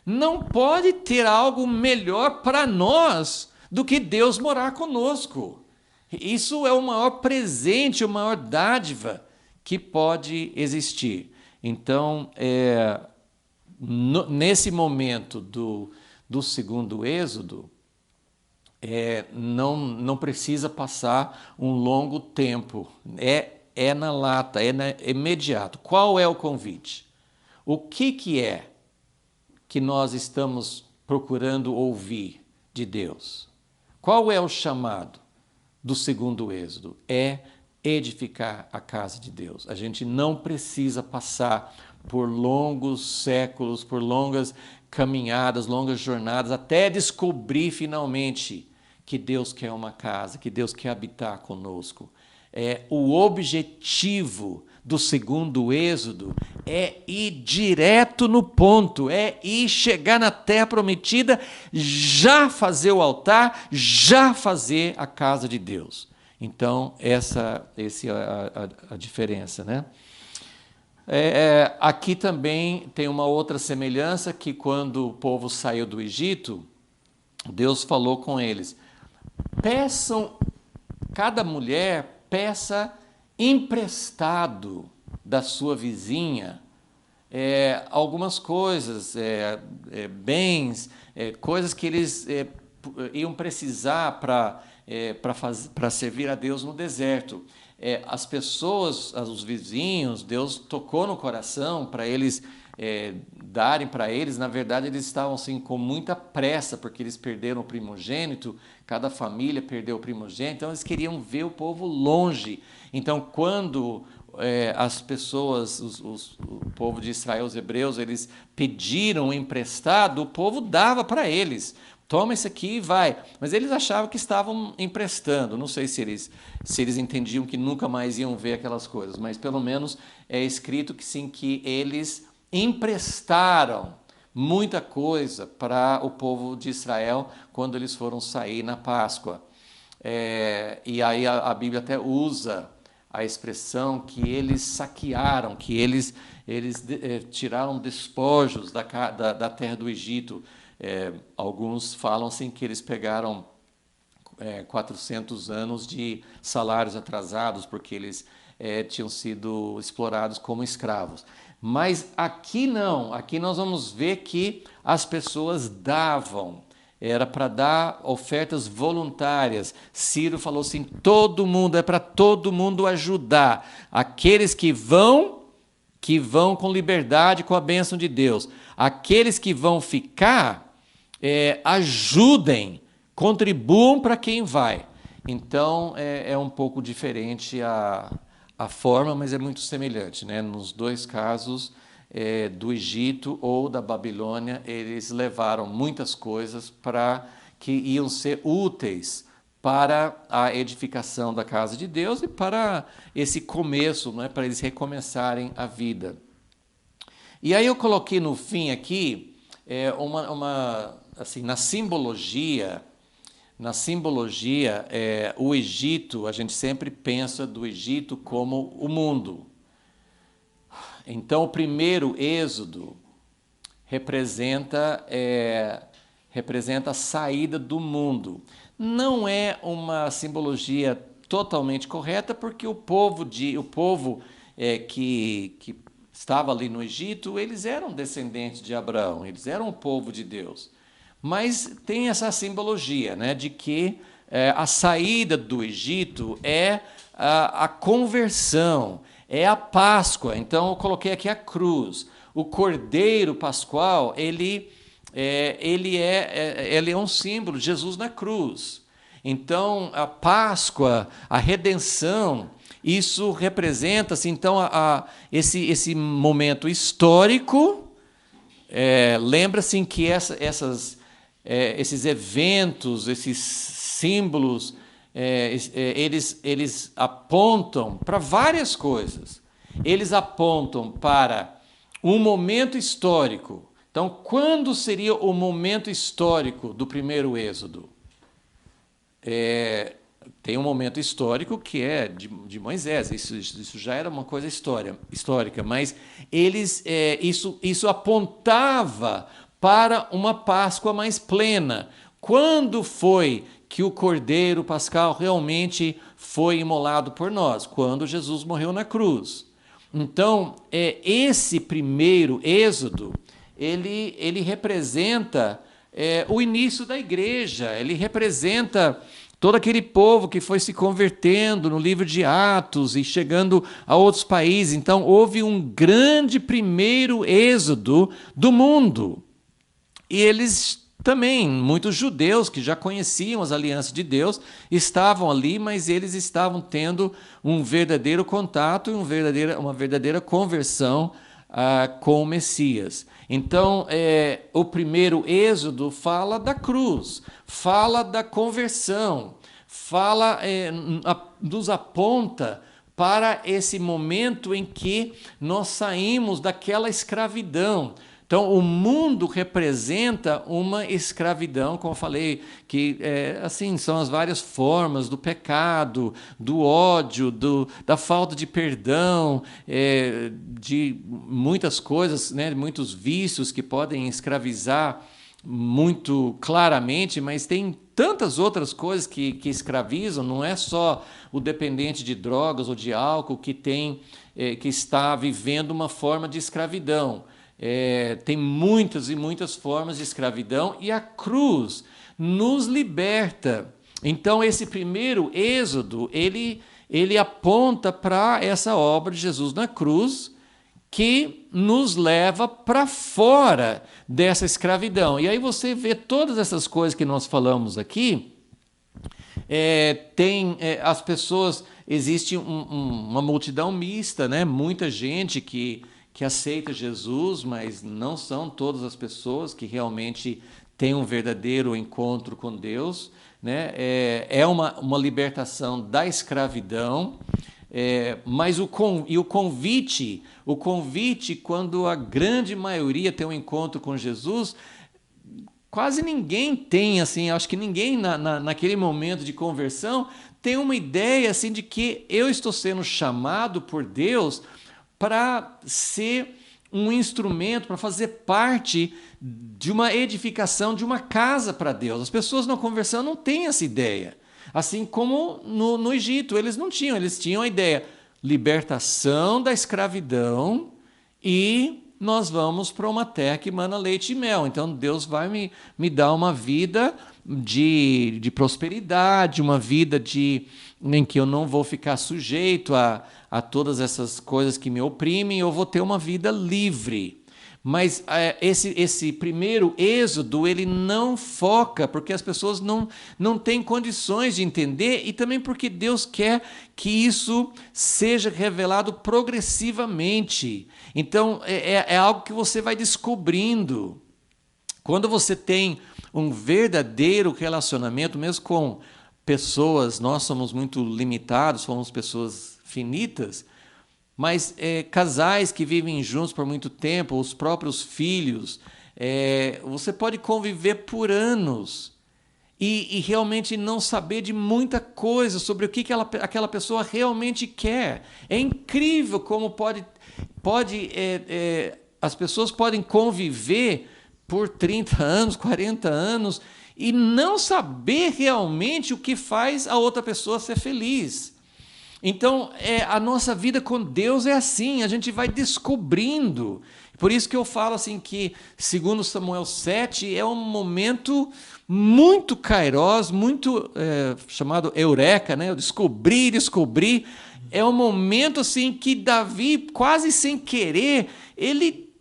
Não pode ter algo melhor para nós do que Deus morar conosco. Isso é o maior presente, a maior dádiva que pode existir. Então, nesse momento do segundo Êxodo, não precisa passar um longo tempo, é na lata, é imediato. Qual é o convite? O que é que nós estamos procurando ouvir de Deus? Qual é o chamado do segundo êxodo? É edificar a casa de Deus. A gente não precisa passar por longos séculos, por longas caminhadas, longas jornadas, até descobrir finalmente que Deus quer uma casa, que Deus quer habitar conosco. O objetivo do segundo êxodo é ir direto no ponto, é ir chegar na terra prometida, já fazer o altar, já fazer a casa de Deus. Então, essa é a diferença, né? Aqui também tem uma outra semelhança, que quando o povo saiu do Egito, Deus falou com eles: peçam, cada mulher peça emprestado da sua vizinha algumas coisas, bens, coisas que eles iam precisar para servir a Deus no deserto. As pessoas, os vizinhos, Deus tocou no coração para eles darem para eles. Na verdade, eles estavam assim, com muita pressa, porque eles perderam o primogênito, cada família perdeu o primogênito, então eles queriam ver o povo longe. Então, quando as pessoas, o povo de Israel, os hebreus, eles pediram emprestado, o povo dava para eles. Toma isso aqui e vai. Mas eles achavam que estavam emprestando. Não sei se eles entendiam que nunca mais iam ver aquelas coisas, mas pelo menos é escrito que sim, que eles emprestaram muita coisa para o povo de Israel quando eles foram sair na Páscoa. E aí a Bíblia até usa a expressão que eles saquearam, que eles tiraram despojos da terra do Egito. Alguns falam assim que eles pegaram 400 anos de salários atrasados, porque eles tinham sido explorados como escravos. Mas aqui não, aqui nós vamos ver que as pessoas davam, era para dar ofertas voluntárias. Ciro falou assim: todo mundo, é para todo mundo ajudar. Aqueles que vão com liberdade, com a bênção de Deus. Aqueles que vão ficar, ajudem, contribuam para quem vai. Então, é um pouco diferente a forma, mas é muito semelhante, né? Nos dois casos, do Egito ou da Babilônia, eles levaram muitas coisas que iam ser úteis para a edificação da casa de Deus e para esse começo, né? Para eles recomeçarem a vida. E aí eu coloquei no fim aqui assim, na simbologia, o Egito, a gente sempre pensa do Egito como o mundo. Então, o primeiro êxodo representa a saída do mundo. Não é uma simbologia totalmente correta, porque o povo que estava ali no Egito, eles eram descendentes de Abraão, eles eram o povo de Deus. Mas tem essa simbologia, né, de que a saída do Egito é a conversão, é a Páscoa. Então eu coloquei aqui a cruz. O Cordeiro Pascual, ele é um símbolo de Jesus na cruz. Então a Páscoa, a redenção, isso representa assim, então esse momento histórico. Lembra-se que esses eventos, esses símbolos, eles apontam para várias coisas. Eles apontam para um momento histórico. Então, quando seria o momento histórico do primeiro êxodo? Tem um momento histórico que é de Moisés, isso já era uma coisa histórica, mas isso apontava para uma Páscoa mais plena. Quando foi que o Cordeiro Pascal realmente foi imolado por nós? Quando Jesus morreu na cruz. Então, esse primeiro êxodo, ele representa o início da igreja, ele representa todo aquele povo que foi se convertendo no livro de Atos e chegando a outros países. Então, houve um grande primeiro êxodo do mundo. E eles também, muitos judeus que já conheciam as alianças de Deus, estavam ali, mas eles estavam tendo um verdadeiro contato e uma verdadeira conversão com o Messias. Então, o primeiro êxodo fala da cruz, fala da conversão, nos aponta para esse momento em que nós saímos daquela escravidão. Então, o mundo representa uma escravidão, como eu falei, que assim, são as várias formas do pecado, do ódio, da falta de perdão, de muitas coisas, né, muitos vícios que podem escravizar muito claramente, mas tem tantas outras coisas que escravizam, não é só o dependente de drogas ou de álcool que está vivendo uma forma de escravidão. Tem muitas e muitas formas de escravidão e a cruz nos liberta. Então, esse primeiro êxodo, ele aponta para essa obra de Jesus na cruz, que nos leva para fora dessa escravidão. E aí você vê todas essas coisas que nós falamos aqui, as pessoas, existe uma multidão mista, né? Muita gente que aceita Jesus, mas não são todas as pessoas que realmente têm um verdadeiro encontro com Deus, né? É uma libertação da escravidão, mas o convite, quando a grande maioria tem um encontro com Jesus, quase ninguém tem, assim, acho que ninguém naquele momento de conversão tem uma ideia assim de que eu estou sendo chamado por Deus para ser um instrumento, para fazer parte de uma edificação, de uma casa para Deus. As pessoas na conversão não têm essa ideia. Assim como no Egito, eles não tinham, eles tinham a ideia, libertação da escravidão e nós vamos para uma terra que mana leite e mel. Então Deus vai me dar uma vida de prosperidade, uma vida em que eu não vou ficar sujeito a todas essas coisas que me oprimem, eu vou ter uma vida livre. Mas esse primeiro êxodo, ele não foca, porque as pessoas não têm condições de entender, e também porque Deus quer que isso seja revelado progressivamente. Então, é algo que você vai descobrindo. Quando você tem um verdadeiro relacionamento, mesmo com pessoas, nós somos muito limitados, somos pessoas finitas, mas casais que vivem juntos por muito tempo, os próprios filhos, você pode conviver por anos e realmente não saber de muita coisa sobre o que aquela pessoa realmente quer. É incrível como as pessoas podem conviver por 30 anos, 40 anos e não saber realmente o que faz a outra pessoa ser feliz. Então, a nossa vida com Deus é assim, a gente vai descobrindo. Por isso que eu falo assim que, segundo Samuel 7, é um momento muito kairós, muito chamado eureka, né? Eu descobri. É um momento assim que Davi, quase sem querer, ele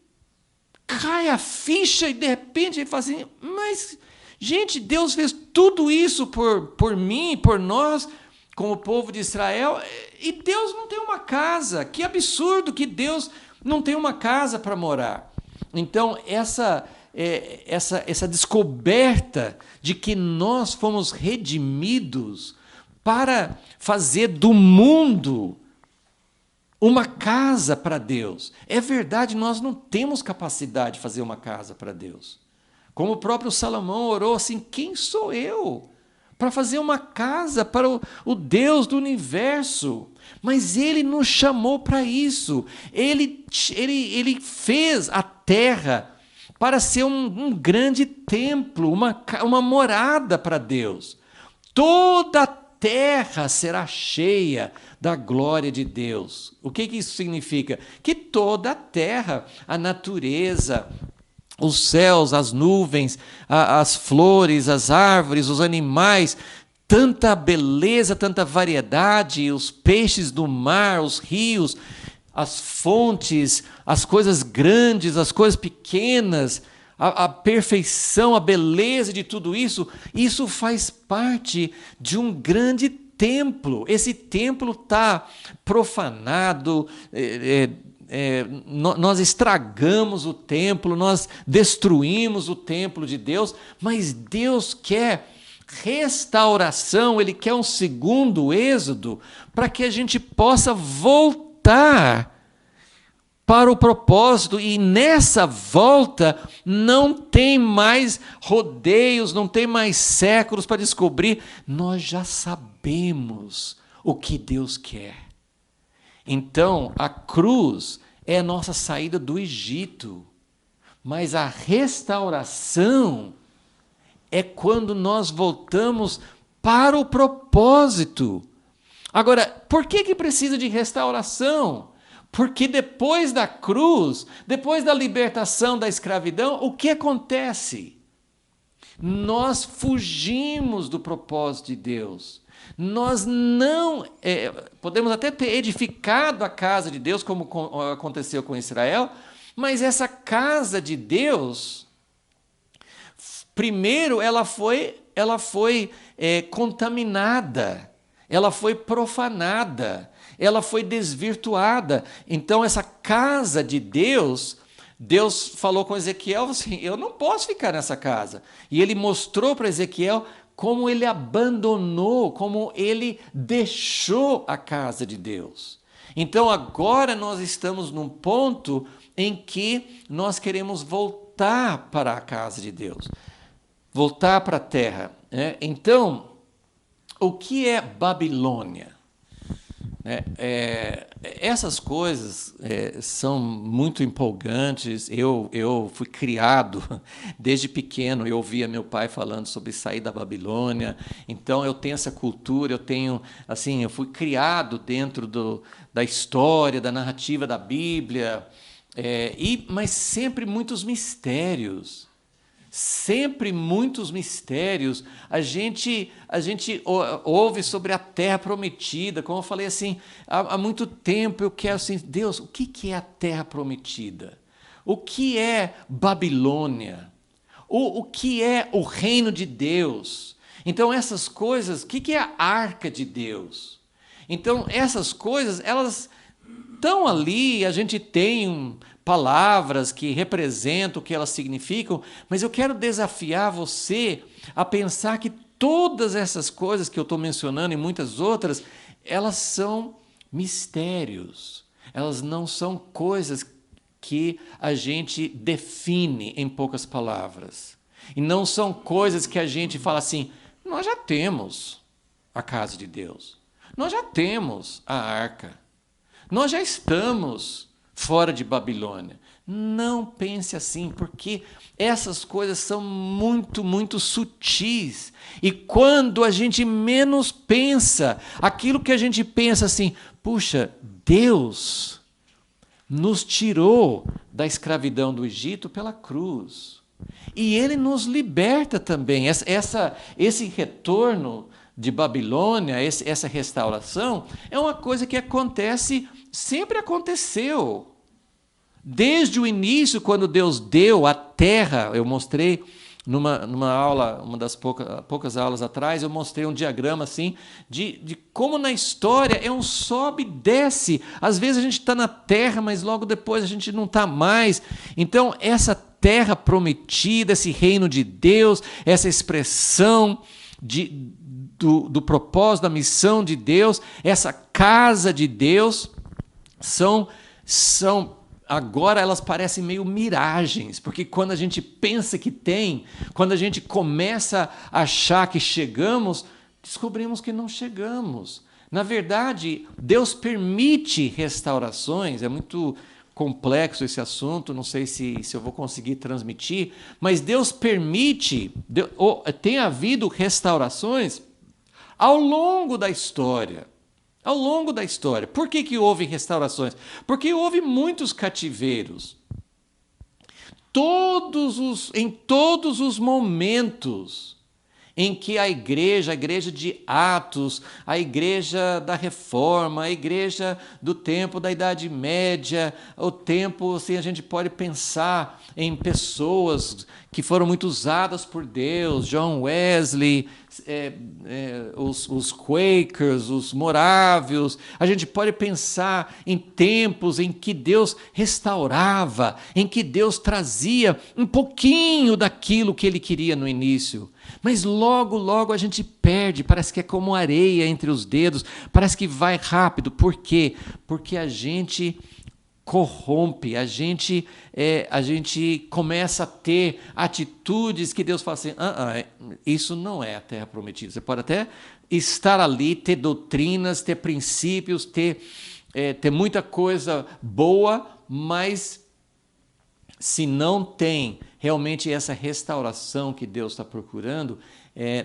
cai a ficha e de repente ele fala assim, mas, gente, Deus fez tudo isso por mim, por nós, com o povo de Israel, e Deus não tem uma casa. Que absurdo que Deus não tem uma casa para morar. Então, essa descoberta de que nós fomos redimidos para fazer do mundo uma casa para Deus. É verdade, nós não temos capacidade de fazer uma casa para Deus. Como o próprio Salomão orou assim, quem sou eu para fazer uma casa para o Deus do universo? Mas Ele nos chamou para isso. Ele fez a terra para ser um grande templo, uma morada para Deus. Toda a terra será cheia da glória de Deus. O que isso significa? Que toda a terra, a natureza, os céus, as nuvens, as flores, as árvores, os animais, tanta beleza, tanta variedade, os peixes do mar, os rios, as fontes, as coisas grandes, as coisas pequenas, a perfeição, a beleza de tudo isso, isso faz parte de um grande templo. Esse templo está profanado, nós estragamos o templo, nós destruímos o templo de Deus, mas Deus quer restauração, Ele quer um segundo êxodo para que a gente possa voltar para o propósito, e nessa volta não tem mais rodeios, não tem mais séculos para descobrir, nós já sabemos o que Deus quer. Então, a cruz é a nossa saída do Egito, mas a restauração é quando nós voltamos para o propósito. Agora, por que precisa de restauração? Porque depois da cruz, depois da libertação da escravidão, o que acontece? Nós fugimos do propósito de Deus. Nós não podemos até ter edificado a casa de Deus, como aconteceu com Israel, mas essa casa de Deus, primeiro ela foi contaminada, ela foi profanada, ela foi desvirtuada. Então essa casa de Deus, Deus falou com Ezequiel assim, eu não posso ficar nessa casa. E ele mostrou para Ezequiel como ele abandonou, como ele deixou a casa de Deus. Então agora nós estamos num ponto em que nós queremos voltar para a casa de Deus, voltar para a terra. Então, o que é Babilônia? Essas coisas são muito empolgantes. Eu fui criado desde pequeno, eu ouvia meu pai falando sobre sair da Babilônia, então eu tenho essa cultura, eu fui criado dentro da história, da narrativa da Bíblia, mas sempre muitos mistérios. Sempre muitos mistérios. A gente ouve sobre a terra prometida, como eu falei assim, há muito tempo eu quero assim, Deus, o que é a terra prometida? O que é Babilônia? O que é o reino de Deus? Então essas coisas, o que é a arca de Deus? Então essas coisas, elas estão ali, a gente tem palavras que representam o que elas significam, mas eu quero desafiar você a pensar que todas essas coisas que eu estou mencionando e muitas outras, elas são mistérios, elas não são coisas que a gente define em poucas palavras, e não são coisas que a gente fala assim, nós já temos a casa de Deus, nós já temos a arca, nós já estamos fora de Babilônia. Não pense assim, porque essas coisas são muito, muito sutis. E quando a gente menos pensa, aquilo que a gente pensa assim, puxa, Deus nos tirou da escravidão do Egito pela cruz. E Ele nos liberta também. Esse retorno de Babilônia, essa restauração, é uma coisa que sempre aconteceu. Desde o início, quando Deus deu a terra, eu mostrei numa aula, uma das poucas aulas atrás, eu mostrei um diagrama assim, de como na história é um sobe e desce. Às vezes a gente está na terra, mas logo depois a gente não está mais. Então, essa terra prometida, esse reino de Deus, essa expressão do propósito, da missão de Deus, essa casa de Deus, agora elas parecem meio miragens, porque quando a gente pensa que tem, quando a gente começa a achar que chegamos, descobrimos que não chegamos. Na verdade, Deus permite restaurações, é muito complexo esse assunto, não sei se eu vou conseguir transmitir, mas Deus permite, tem havido restaurações ao longo da história. Ao longo da história. Por que houve restaurações? Porque houve muitos cativeiros. em todos os momentos em que a igreja de Atos, a igreja da Reforma, a igreja do tempo da Idade Média, o tempo, assim, a gente pode pensar em pessoas que foram muito usadas por Deus, John Wesley, os Quakers, os Morávios. A gente pode pensar em tempos em que Deus restaurava, em que Deus trazia um pouquinho daquilo que Ele queria no início. Mas logo, logo a gente perde, parece que é como areia entre os dedos, parece que vai rápido. Por quê? Porque a gente corrompe, a gente começa a ter atitudes que Deus fala assim, isso não é a terra prometida. Você pode até estar ali, ter doutrinas, ter princípios, ter muita coisa boa, mas se não tem realmente essa restauração que Deus está procurando,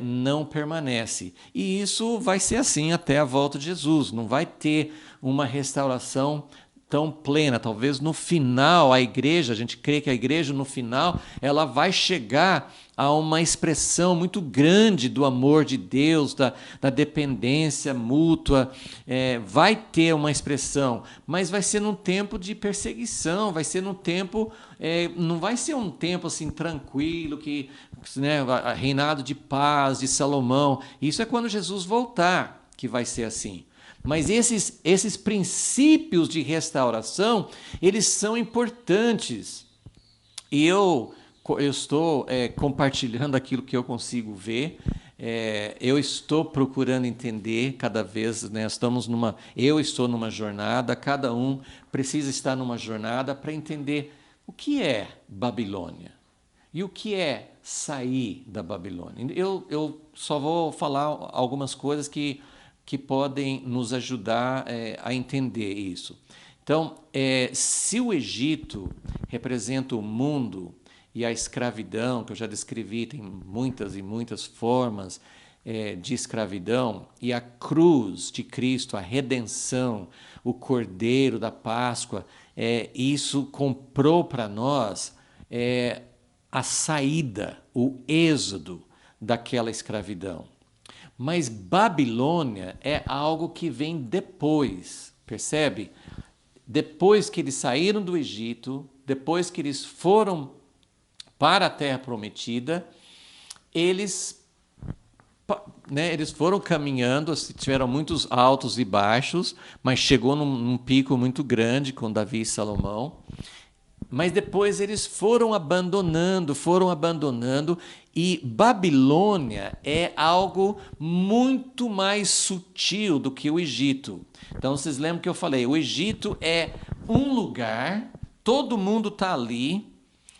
não permanece. E isso vai ser assim até a volta de Jesus. Não vai ter uma restauração tão plena. Talvez no final a igreja, a gente crê que a igreja no final, ela vai chegar a uma expressão muito grande do amor de Deus, da dependência mútua, vai ter uma expressão, mas vai ser num tempo de perseguição, vai ser num tempo, não vai ser um tempo assim tranquilo, reinado de paz, de Salomão. Isso é quando Jesus voltar que vai ser assim. Mas esses princípios de restauração, eles são importantes. E eu estou compartilhando aquilo que eu consigo ver. Eu estou procurando entender cada vez, né? Eu estou numa jornada, cada um precisa estar numa jornada para entender o que é Babilônia e o que é sair da Babilônia. Eu só vou falar algumas coisas que podem nos ajudar a entender isso. Então, se o Egito representa o mundo e a escravidão, que eu já descrevi, tem muitas e muitas formas de escravidão, e a cruz de Cristo, a redenção, o Cordeiro da Páscoa, isso comprou para nós a saída, o êxodo daquela escravidão. Mas Babilônia é algo que vem depois, percebe? Depois que eles saíram do Egito, depois que eles foram para a Terra Prometida, eles foram caminhando, tiveram muitos altos e baixos, mas chegou num pico muito grande com Davi e Salomão. Mas depois eles foram abandonando, e Babilônia é algo muito mais sutil do que o Egito. Então, vocês lembram que eu falei, o Egito é um lugar, todo mundo está ali.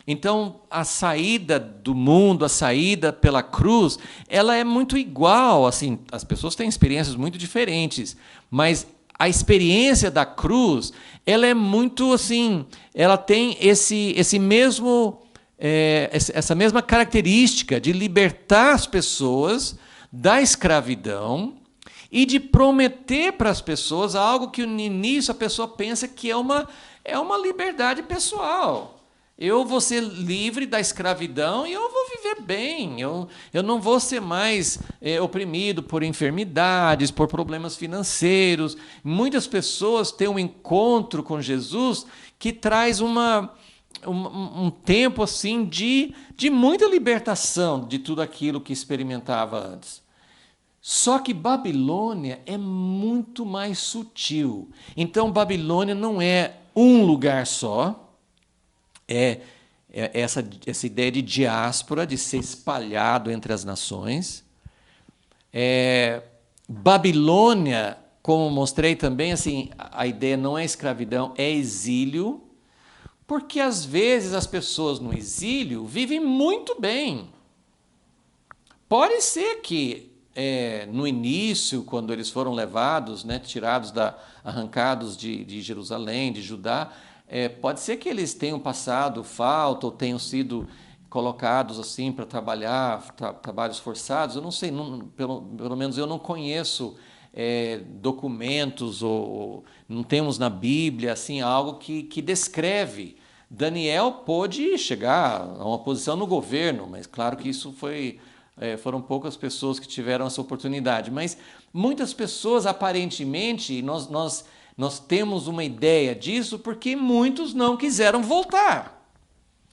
Então, a saída do mundo, a saída pela cruz, ela é muito igual. Assim, as pessoas têm experiências muito diferentes, mas a experiência da cruz, ela é muito assim, ela tem essa mesma característica de libertar as pessoas da escravidão e de prometer para as pessoas algo que no início a pessoa pensa que é uma liberdade pessoal. Eu vou ser livre da escravidão e eu vou viver bem. Eu não vou ser mais oprimido por enfermidades, por problemas financeiros. Muitas pessoas têm um encontro com Jesus que traz um tempo assim de muita libertação de tudo aquilo que experimentava antes. Só que Babilônia é muito mais sutil. Então, Babilônia não é um lugar só. Essa ideia de diáspora, de ser espalhado entre as nações. Babilônia, como mostrei também, assim, a ideia não é escravidão, é exílio, porque às vezes as pessoas no exílio vivem muito bem. Pode ser que no início, quando eles foram levados, né, arrancados de Jerusalém, de Judá, pode ser que eles tenham passado falta ou tenham sido colocados assim para trabalhar, trabalhos forçados. Eu não sei, pelo menos eu não conheço documentos ou não temos na Bíblia assim algo que descreve Daniel pôde chegar a uma posição no governo, mas claro que isso foram poucas pessoas que tiveram essa oportunidade. Mas muitas pessoas, aparentemente, nós temos uma ideia disso porque muitos não quiseram voltar.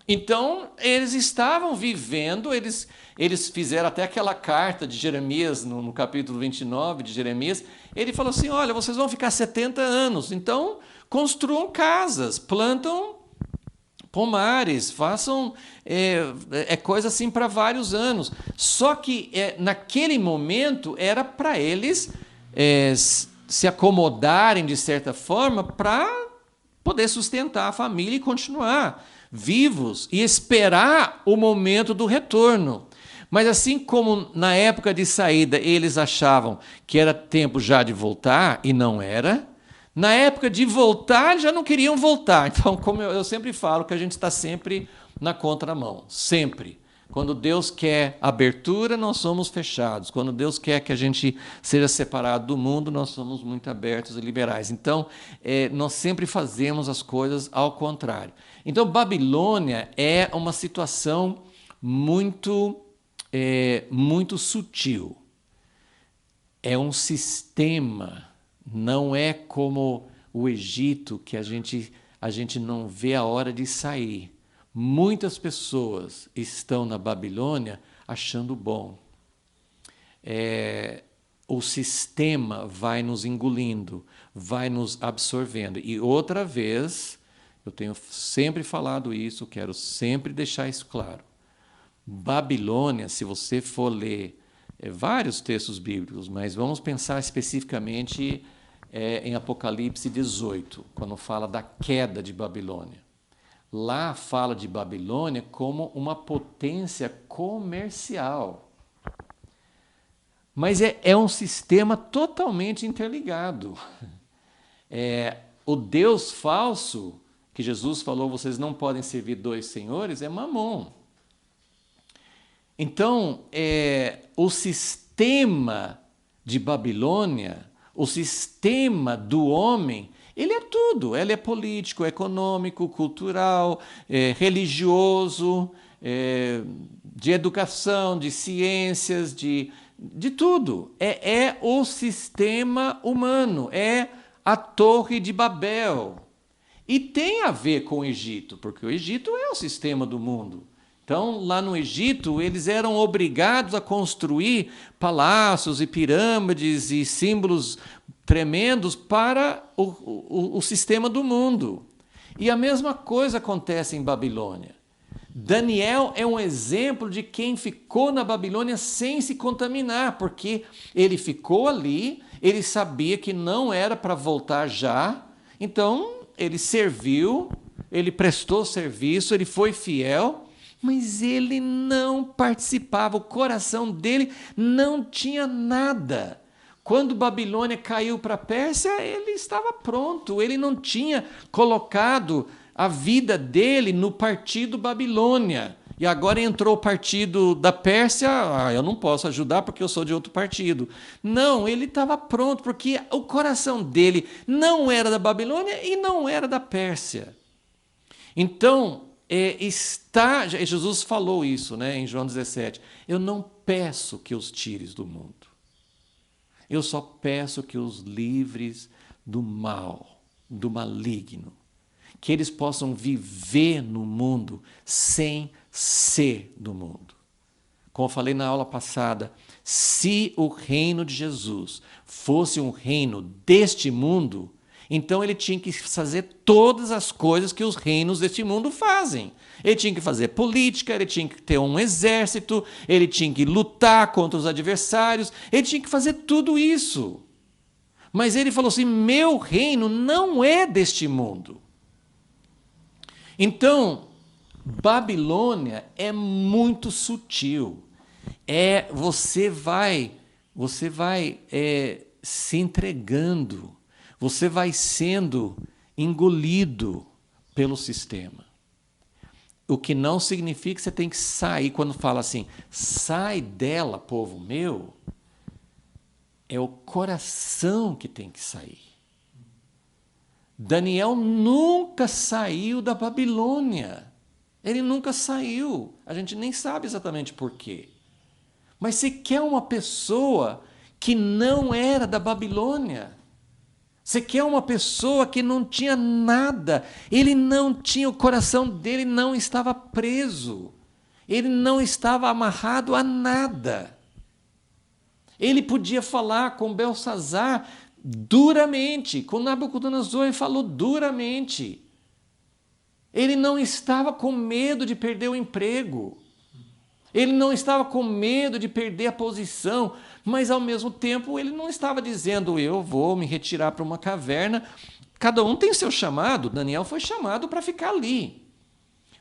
Então, eles estavam vivendo, eles fizeram até aquela carta de Jeremias, no capítulo 29 de Jeremias, ele falou assim, olha, vocês vão ficar 70 anos, então construam casas, plantam pomares, façam coisa assim para vários anos. Só que naquele momento era para eles se acomodarem de certa forma para poder sustentar a família e continuar vivos e esperar o momento do retorno. Mas assim como na época de saída eles achavam que era tempo já de voltar, e não era, na época de voltar eles já não queriam voltar. Então, como eu sempre falo, que a gente está sempre na contramão, sempre. Quando Deus quer abertura, nós somos fechados. Quando Deus quer que a gente seja separado do mundo, nós somos muito abertos e liberais. Então, nós sempre fazemos as coisas ao contrário. Então, Babilônia é uma situação muito sutil. É um sistema, não é como o Egito, que a gente não vê a hora de sair. Muitas pessoas estão na Babilônia achando bom. O sistema vai nos engolindo, vai nos absorvendo. E outra vez, eu tenho sempre falado isso, quero sempre deixar isso claro. Babilônia, se você for ler vários textos bíblicos, mas vamos pensar especificamente em Apocalipse 18, quando fala da queda de Babilônia. Lá fala de Babilônia como uma potência comercial. Mas é um sistema totalmente interligado. O Deus falso, que Jesus falou, vocês não podem servir dois senhores, é Mamon. Então, o sistema de Babilônia, o sistema do homem, ele é tudo. Ele é político, econômico, cultural, religioso, de educação, de ciências, de tudo. É o sistema humano, é a Torre de Babel. E tem a ver com o Egito, porque o Egito é o sistema do mundo. Então, lá no Egito, eles eram obrigados a construir palácios e pirâmides e símbolos tremendos para o sistema do mundo. E a mesma coisa acontece em Babilônia. Daniel é um exemplo de quem ficou na Babilônia sem se contaminar, porque ele ficou ali, ele sabia que não era para voltar já, então ele serviu, ele prestou serviço, ele foi fiel, mas ele não participava, o coração dele não tinha nada. Quando Babilônia caiu para a Pérsia, ele estava pronto, ele não tinha colocado a vida dele no partido Babilônia. E agora entrou o partido da Pérsia, eu não posso ajudar porque eu sou de outro partido. Não, ele estava pronto, porque o coração dele não era da Babilônia e não era da Pérsia. Então, Jesus falou isso, né, em João 17. Eu não peço que os tires do mundo. Eu só peço que os livres do mal, do maligno. Que eles possam viver no mundo sem ser do mundo. Como eu falei na aula passada, se o reino de Jesus fosse um reino deste mundo, então ele tinha que fazer todas as coisas que os reinos deste mundo fazem. Ele tinha que fazer política, ele tinha que ter um exército, ele tinha que lutar contra os adversários, ele tinha que fazer tudo isso. Mas ele falou assim, meu reino não é deste mundo. Então, Babilônia é muito sutil. Você vai se entregando, você vai sendo engolido pelo sistema. O que não significa que você tem que sair. Quando fala assim, sai dela, povo meu, é o coração que tem que sair. Daniel nunca saiu da Babilônia. Ele nunca saiu. A gente nem sabe exatamente por quê. Mas você quer uma pessoa que não era da Babilônia. Você quer uma pessoa que não tinha nada. Ele não tinha, o coração dele não estava preso. Ele não estava amarrado a nada. Ele podia falar com Belsazar duramente, com Nabucodonosor ele falou duramente. Ele não estava com medo de perder o emprego. Ele não estava com medo de perder a posição, mas ao mesmo tempo ele não estava dizendo eu vou me retirar para uma caverna. Cada um tem seu chamado, Daniel foi chamado para ficar ali.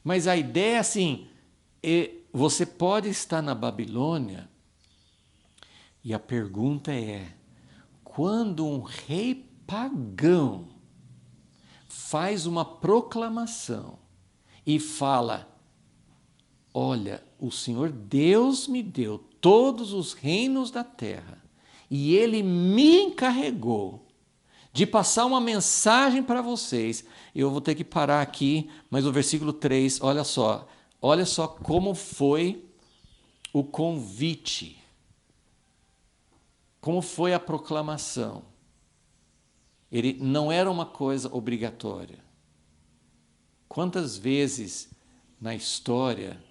Mas a ideia é assim, você pode estar na Babilônia e a pergunta é, quando um rei pagão faz uma proclamação e fala, olha, o Senhor Deus me deu todos os reinos da terra e Ele me encarregou de passar uma mensagem para vocês. Eu vou ter que parar aqui, mas o versículo 3, olha só como foi o convite, como foi a proclamação. Ele não era uma coisa obrigatória. Quantas vezes na história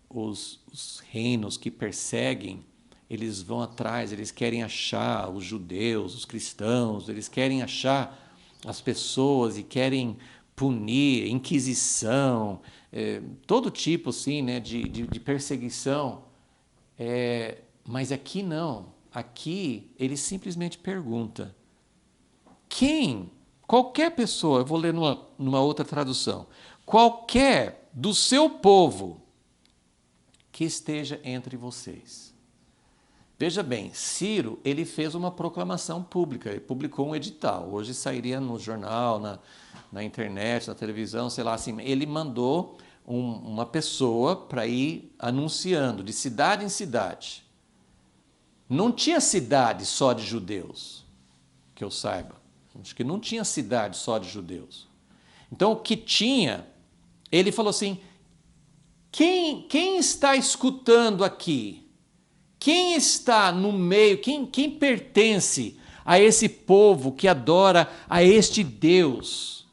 os reinos que perseguem, eles vão atrás, eles querem achar os judeus, os cristãos, eles querem achar as pessoas e querem punir, inquisição, todo tipo assim, né, de perseguição. Mas aqui não. Aqui ele simplesmente pergunta, qualquer pessoa, eu vou ler numa outra tradução, qualquer do seu povo que esteja entre vocês. Veja bem, Ciro, ele fez uma proclamação pública, ele publicou um edital, hoje sairia no jornal, na internet, na televisão, sei lá, assim, ele mandou uma pessoa para ir anunciando, de cidade em cidade. Não tinha cidade só de judeus, que eu saiba. Acho que não tinha cidade só de judeus. Então, o que tinha, ele falou assim, quem está escutando aqui? Quem está no meio? Quem pertence a esse povo que adora a este Deus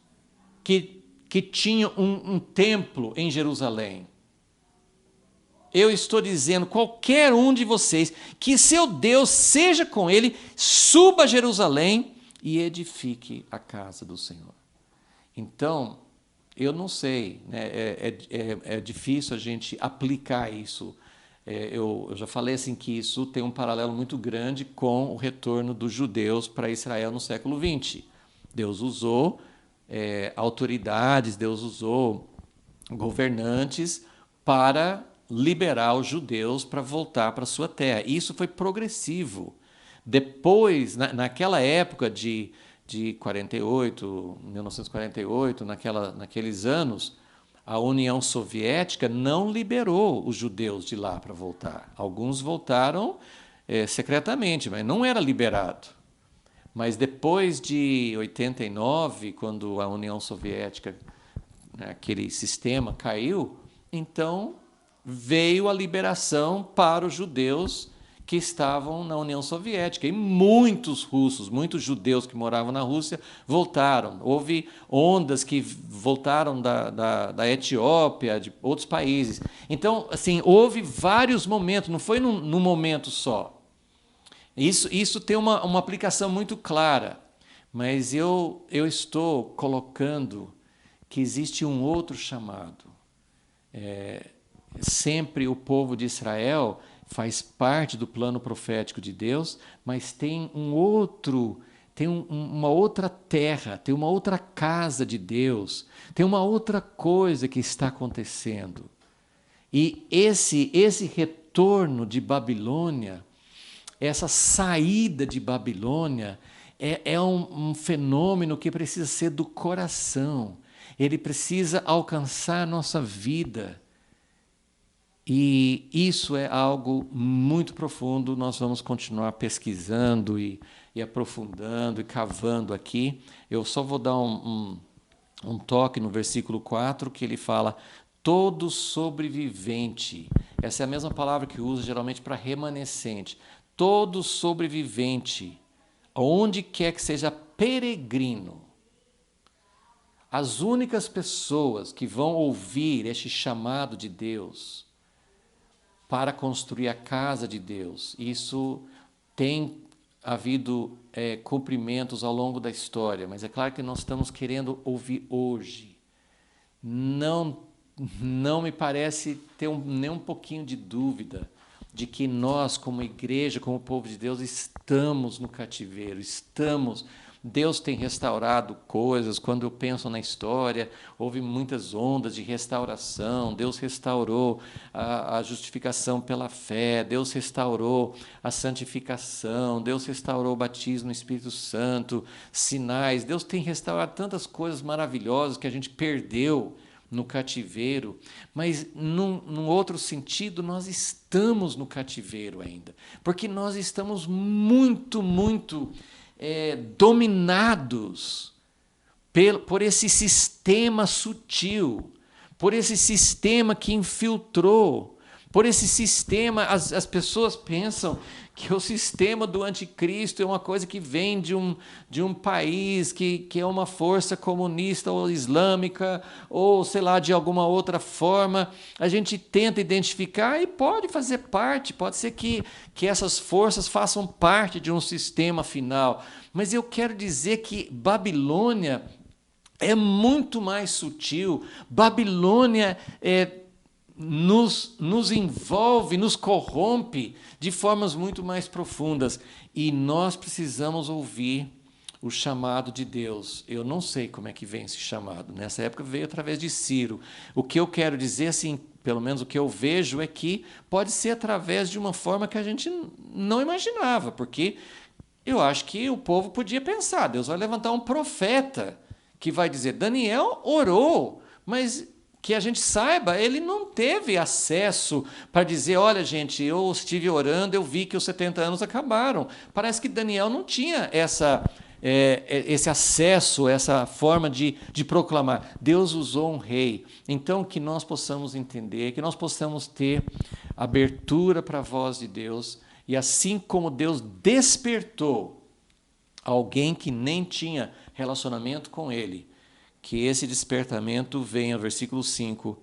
que tinha um templo em Jerusalém? Eu estou dizendo, qualquer um de vocês, que seu Deus seja com ele, suba a Jerusalém e edifique a casa do Senhor. Então, eu não sei, né? É difícil a gente aplicar isso. Eu já falei assim que isso tem um paralelo muito grande com o retorno dos judeus para Israel no século XX. Deus usou autoridades, Deus usou governantes para liberar os judeus para voltar para a sua terra. Isso foi progressivo. Depois, naquela época de 48, 1948, naqueles anos, a União Soviética não liberou os judeus de lá para voltar. Alguns voltaram secretamente, mas não era liberado. Mas depois de 89, quando a União Soviética, aquele sistema caiu, então veio a liberação para os judeus que estavam na União Soviética. E muitos russos, muitos judeus que moravam na Rússia voltaram. Houve ondas que voltaram da Etiópia, de outros países. Então, assim, houve vários momentos, não foi num momento só. Isso tem uma aplicação muito clara. Mas eu estou colocando que existe um outro chamado. Sempre o povo de Israel faz parte do plano profético de Deus, mas tem uma outra terra, tem uma outra casa de Deus, tem uma outra coisa que está acontecendo. E esse retorno de Babilônia, essa saída de Babilônia, é um fenômeno que precisa ser do coração, ele precisa alcançar a nossa vida. E isso é algo muito profundo, nós vamos continuar pesquisando e ir aprofundando e cavando aqui. Eu só vou dar um toque no versículo 4, que ele fala: todo sobrevivente. Essa é a mesma palavra que usa geralmente para remanescente. Todo sobrevivente, onde quer que seja peregrino. As únicas pessoas que vão ouvir este chamado de Deus para construir a casa de Deus, isso tem havido cumprimentos ao longo da história, mas é claro que nós estamos querendo ouvir hoje. Não me parece ter nem um pouquinho de dúvida de que nós, como igreja, como povo de Deus, estamos no cativeiro, Deus tem restaurado coisas. Quando eu penso na história, houve muitas ondas de restauração. Deus restaurou a justificação pela fé, Deus restaurou a santificação, Deus restaurou o batismo no Espírito Santo, sinais. Deus tem restaurado tantas coisas maravilhosas que a gente perdeu no cativeiro, mas num outro sentido, nós estamos no cativeiro ainda, porque nós estamos muito dominados por esse sistema sutil, por esse sistema que infiltrou, por esse sistema. As pessoas pensam que o sistema do anticristo é uma coisa que vem de um país que é uma força comunista ou islâmica, ou sei lá, de alguma outra forma. A gente tenta identificar e pode fazer parte, pode ser que essas forças façam parte de um sistema final. Mas eu quero dizer que Babilônia é muito mais sutil. Babilônia nos envolve, nos corrompe de formas muito mais profundas. E nós precisamos ouvir o chamado de Deus. Eu não sei como é que vem esse chamado. Nessa época veio através de Ciro. O que eu quero dizer, assim, pelo menos o que eu vejo, é que pode ser através de uma forma que a gente não imaginava, porque eu acho que o povo podia pensar: Deus vai levantar um profeta que vai dizer. Daniel orou, mas que a gente saiba, ele não teve acesso para dizer: olha, gente, eu estive orando, eu vi que os 70 anos acabaram. Parece que Daniel não tinha esse acesso, essa forma de proclamar. Deus usou um rei. Então, que nós possamos entender, que nós possamos ter abertura para a voz de Deus, e assim como Deus despertou alguém que nem tinha relacionamento com ele, que esse despertamento venha, versículo 5,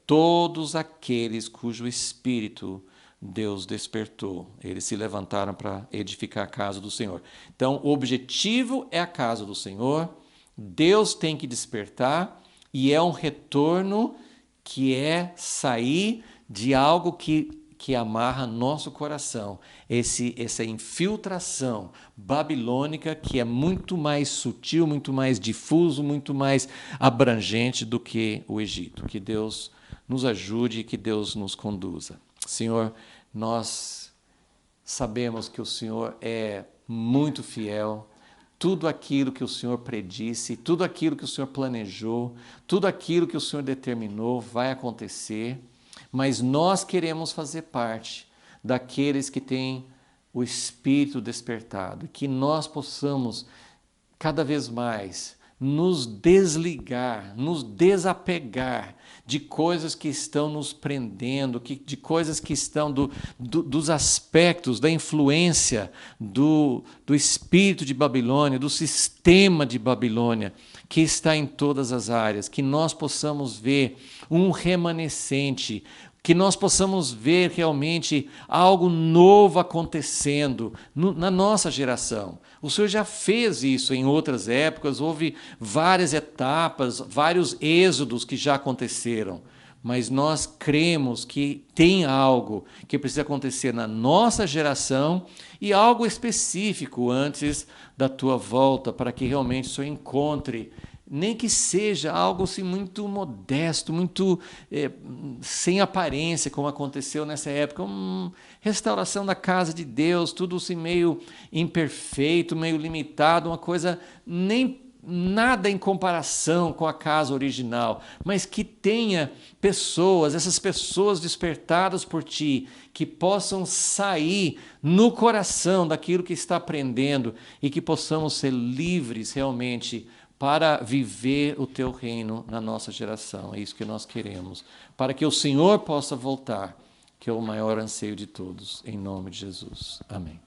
todos aqueles cujo espírito Deus despertou, eles se levantaram para edificar a casa do Senhor. Então, o objetivo é a casa do Senhor, Deus tem que despertar, e é um retorno que é sair de algo que amarra nosso coração, essa infiltração babilônica, que é muito mais sutil, muito mais difuso, muito mais abrangente do que o Egito. Que Deus nos ajude e que Deus nos conduza. Senhor, nós sabemos que o Senhor é muito fiel. Tudo aquilo que o Senhor predisse, tudo aquilo que o Senhor planejou, tudo aquilo que o Senhor determinou vai acontecer. Mas nós queremos fazer parte daqueles que têm o Espírito despertado, que nós possamos cada vez mais nos desligar, nos desapegar de coisas que estão nos prendendo, de coisas que estão dos aspectos, da influência do espírito de Babilônia, do sistema de Babilônia, que está em todas as áreas, que nós possamos ver um remanescente, que nós possamos ver realmente algo novo acontecendo na nossa geração. O Senhor já fez isso em outras épocas, houve várias etapas, vários êxodos que já aconteceram, mas nós cremos que tem algo que precisa acontecer na nossa geração e algo específico antes da tua volta, para que realmente o Senhor encontre, nem que seja algo assim muito modesto, muito sem aparência, como aconteceu nessa época, restauração da casa de Deus, tudo assim meio imperfeito, meio limitado, uma coisa nem nada em comparação com a casa original, mas que tenha pessoas, essas pessoas despertadas por ti, que possam sair no coração daquilo que está aprendendo e que possamos ser livres realmente para viver o teu reino na nossa geração. É isso que nós queremos, para que o Senhor possa voltar, que é o maior anseio de todos, em nome de Jesus. Amém.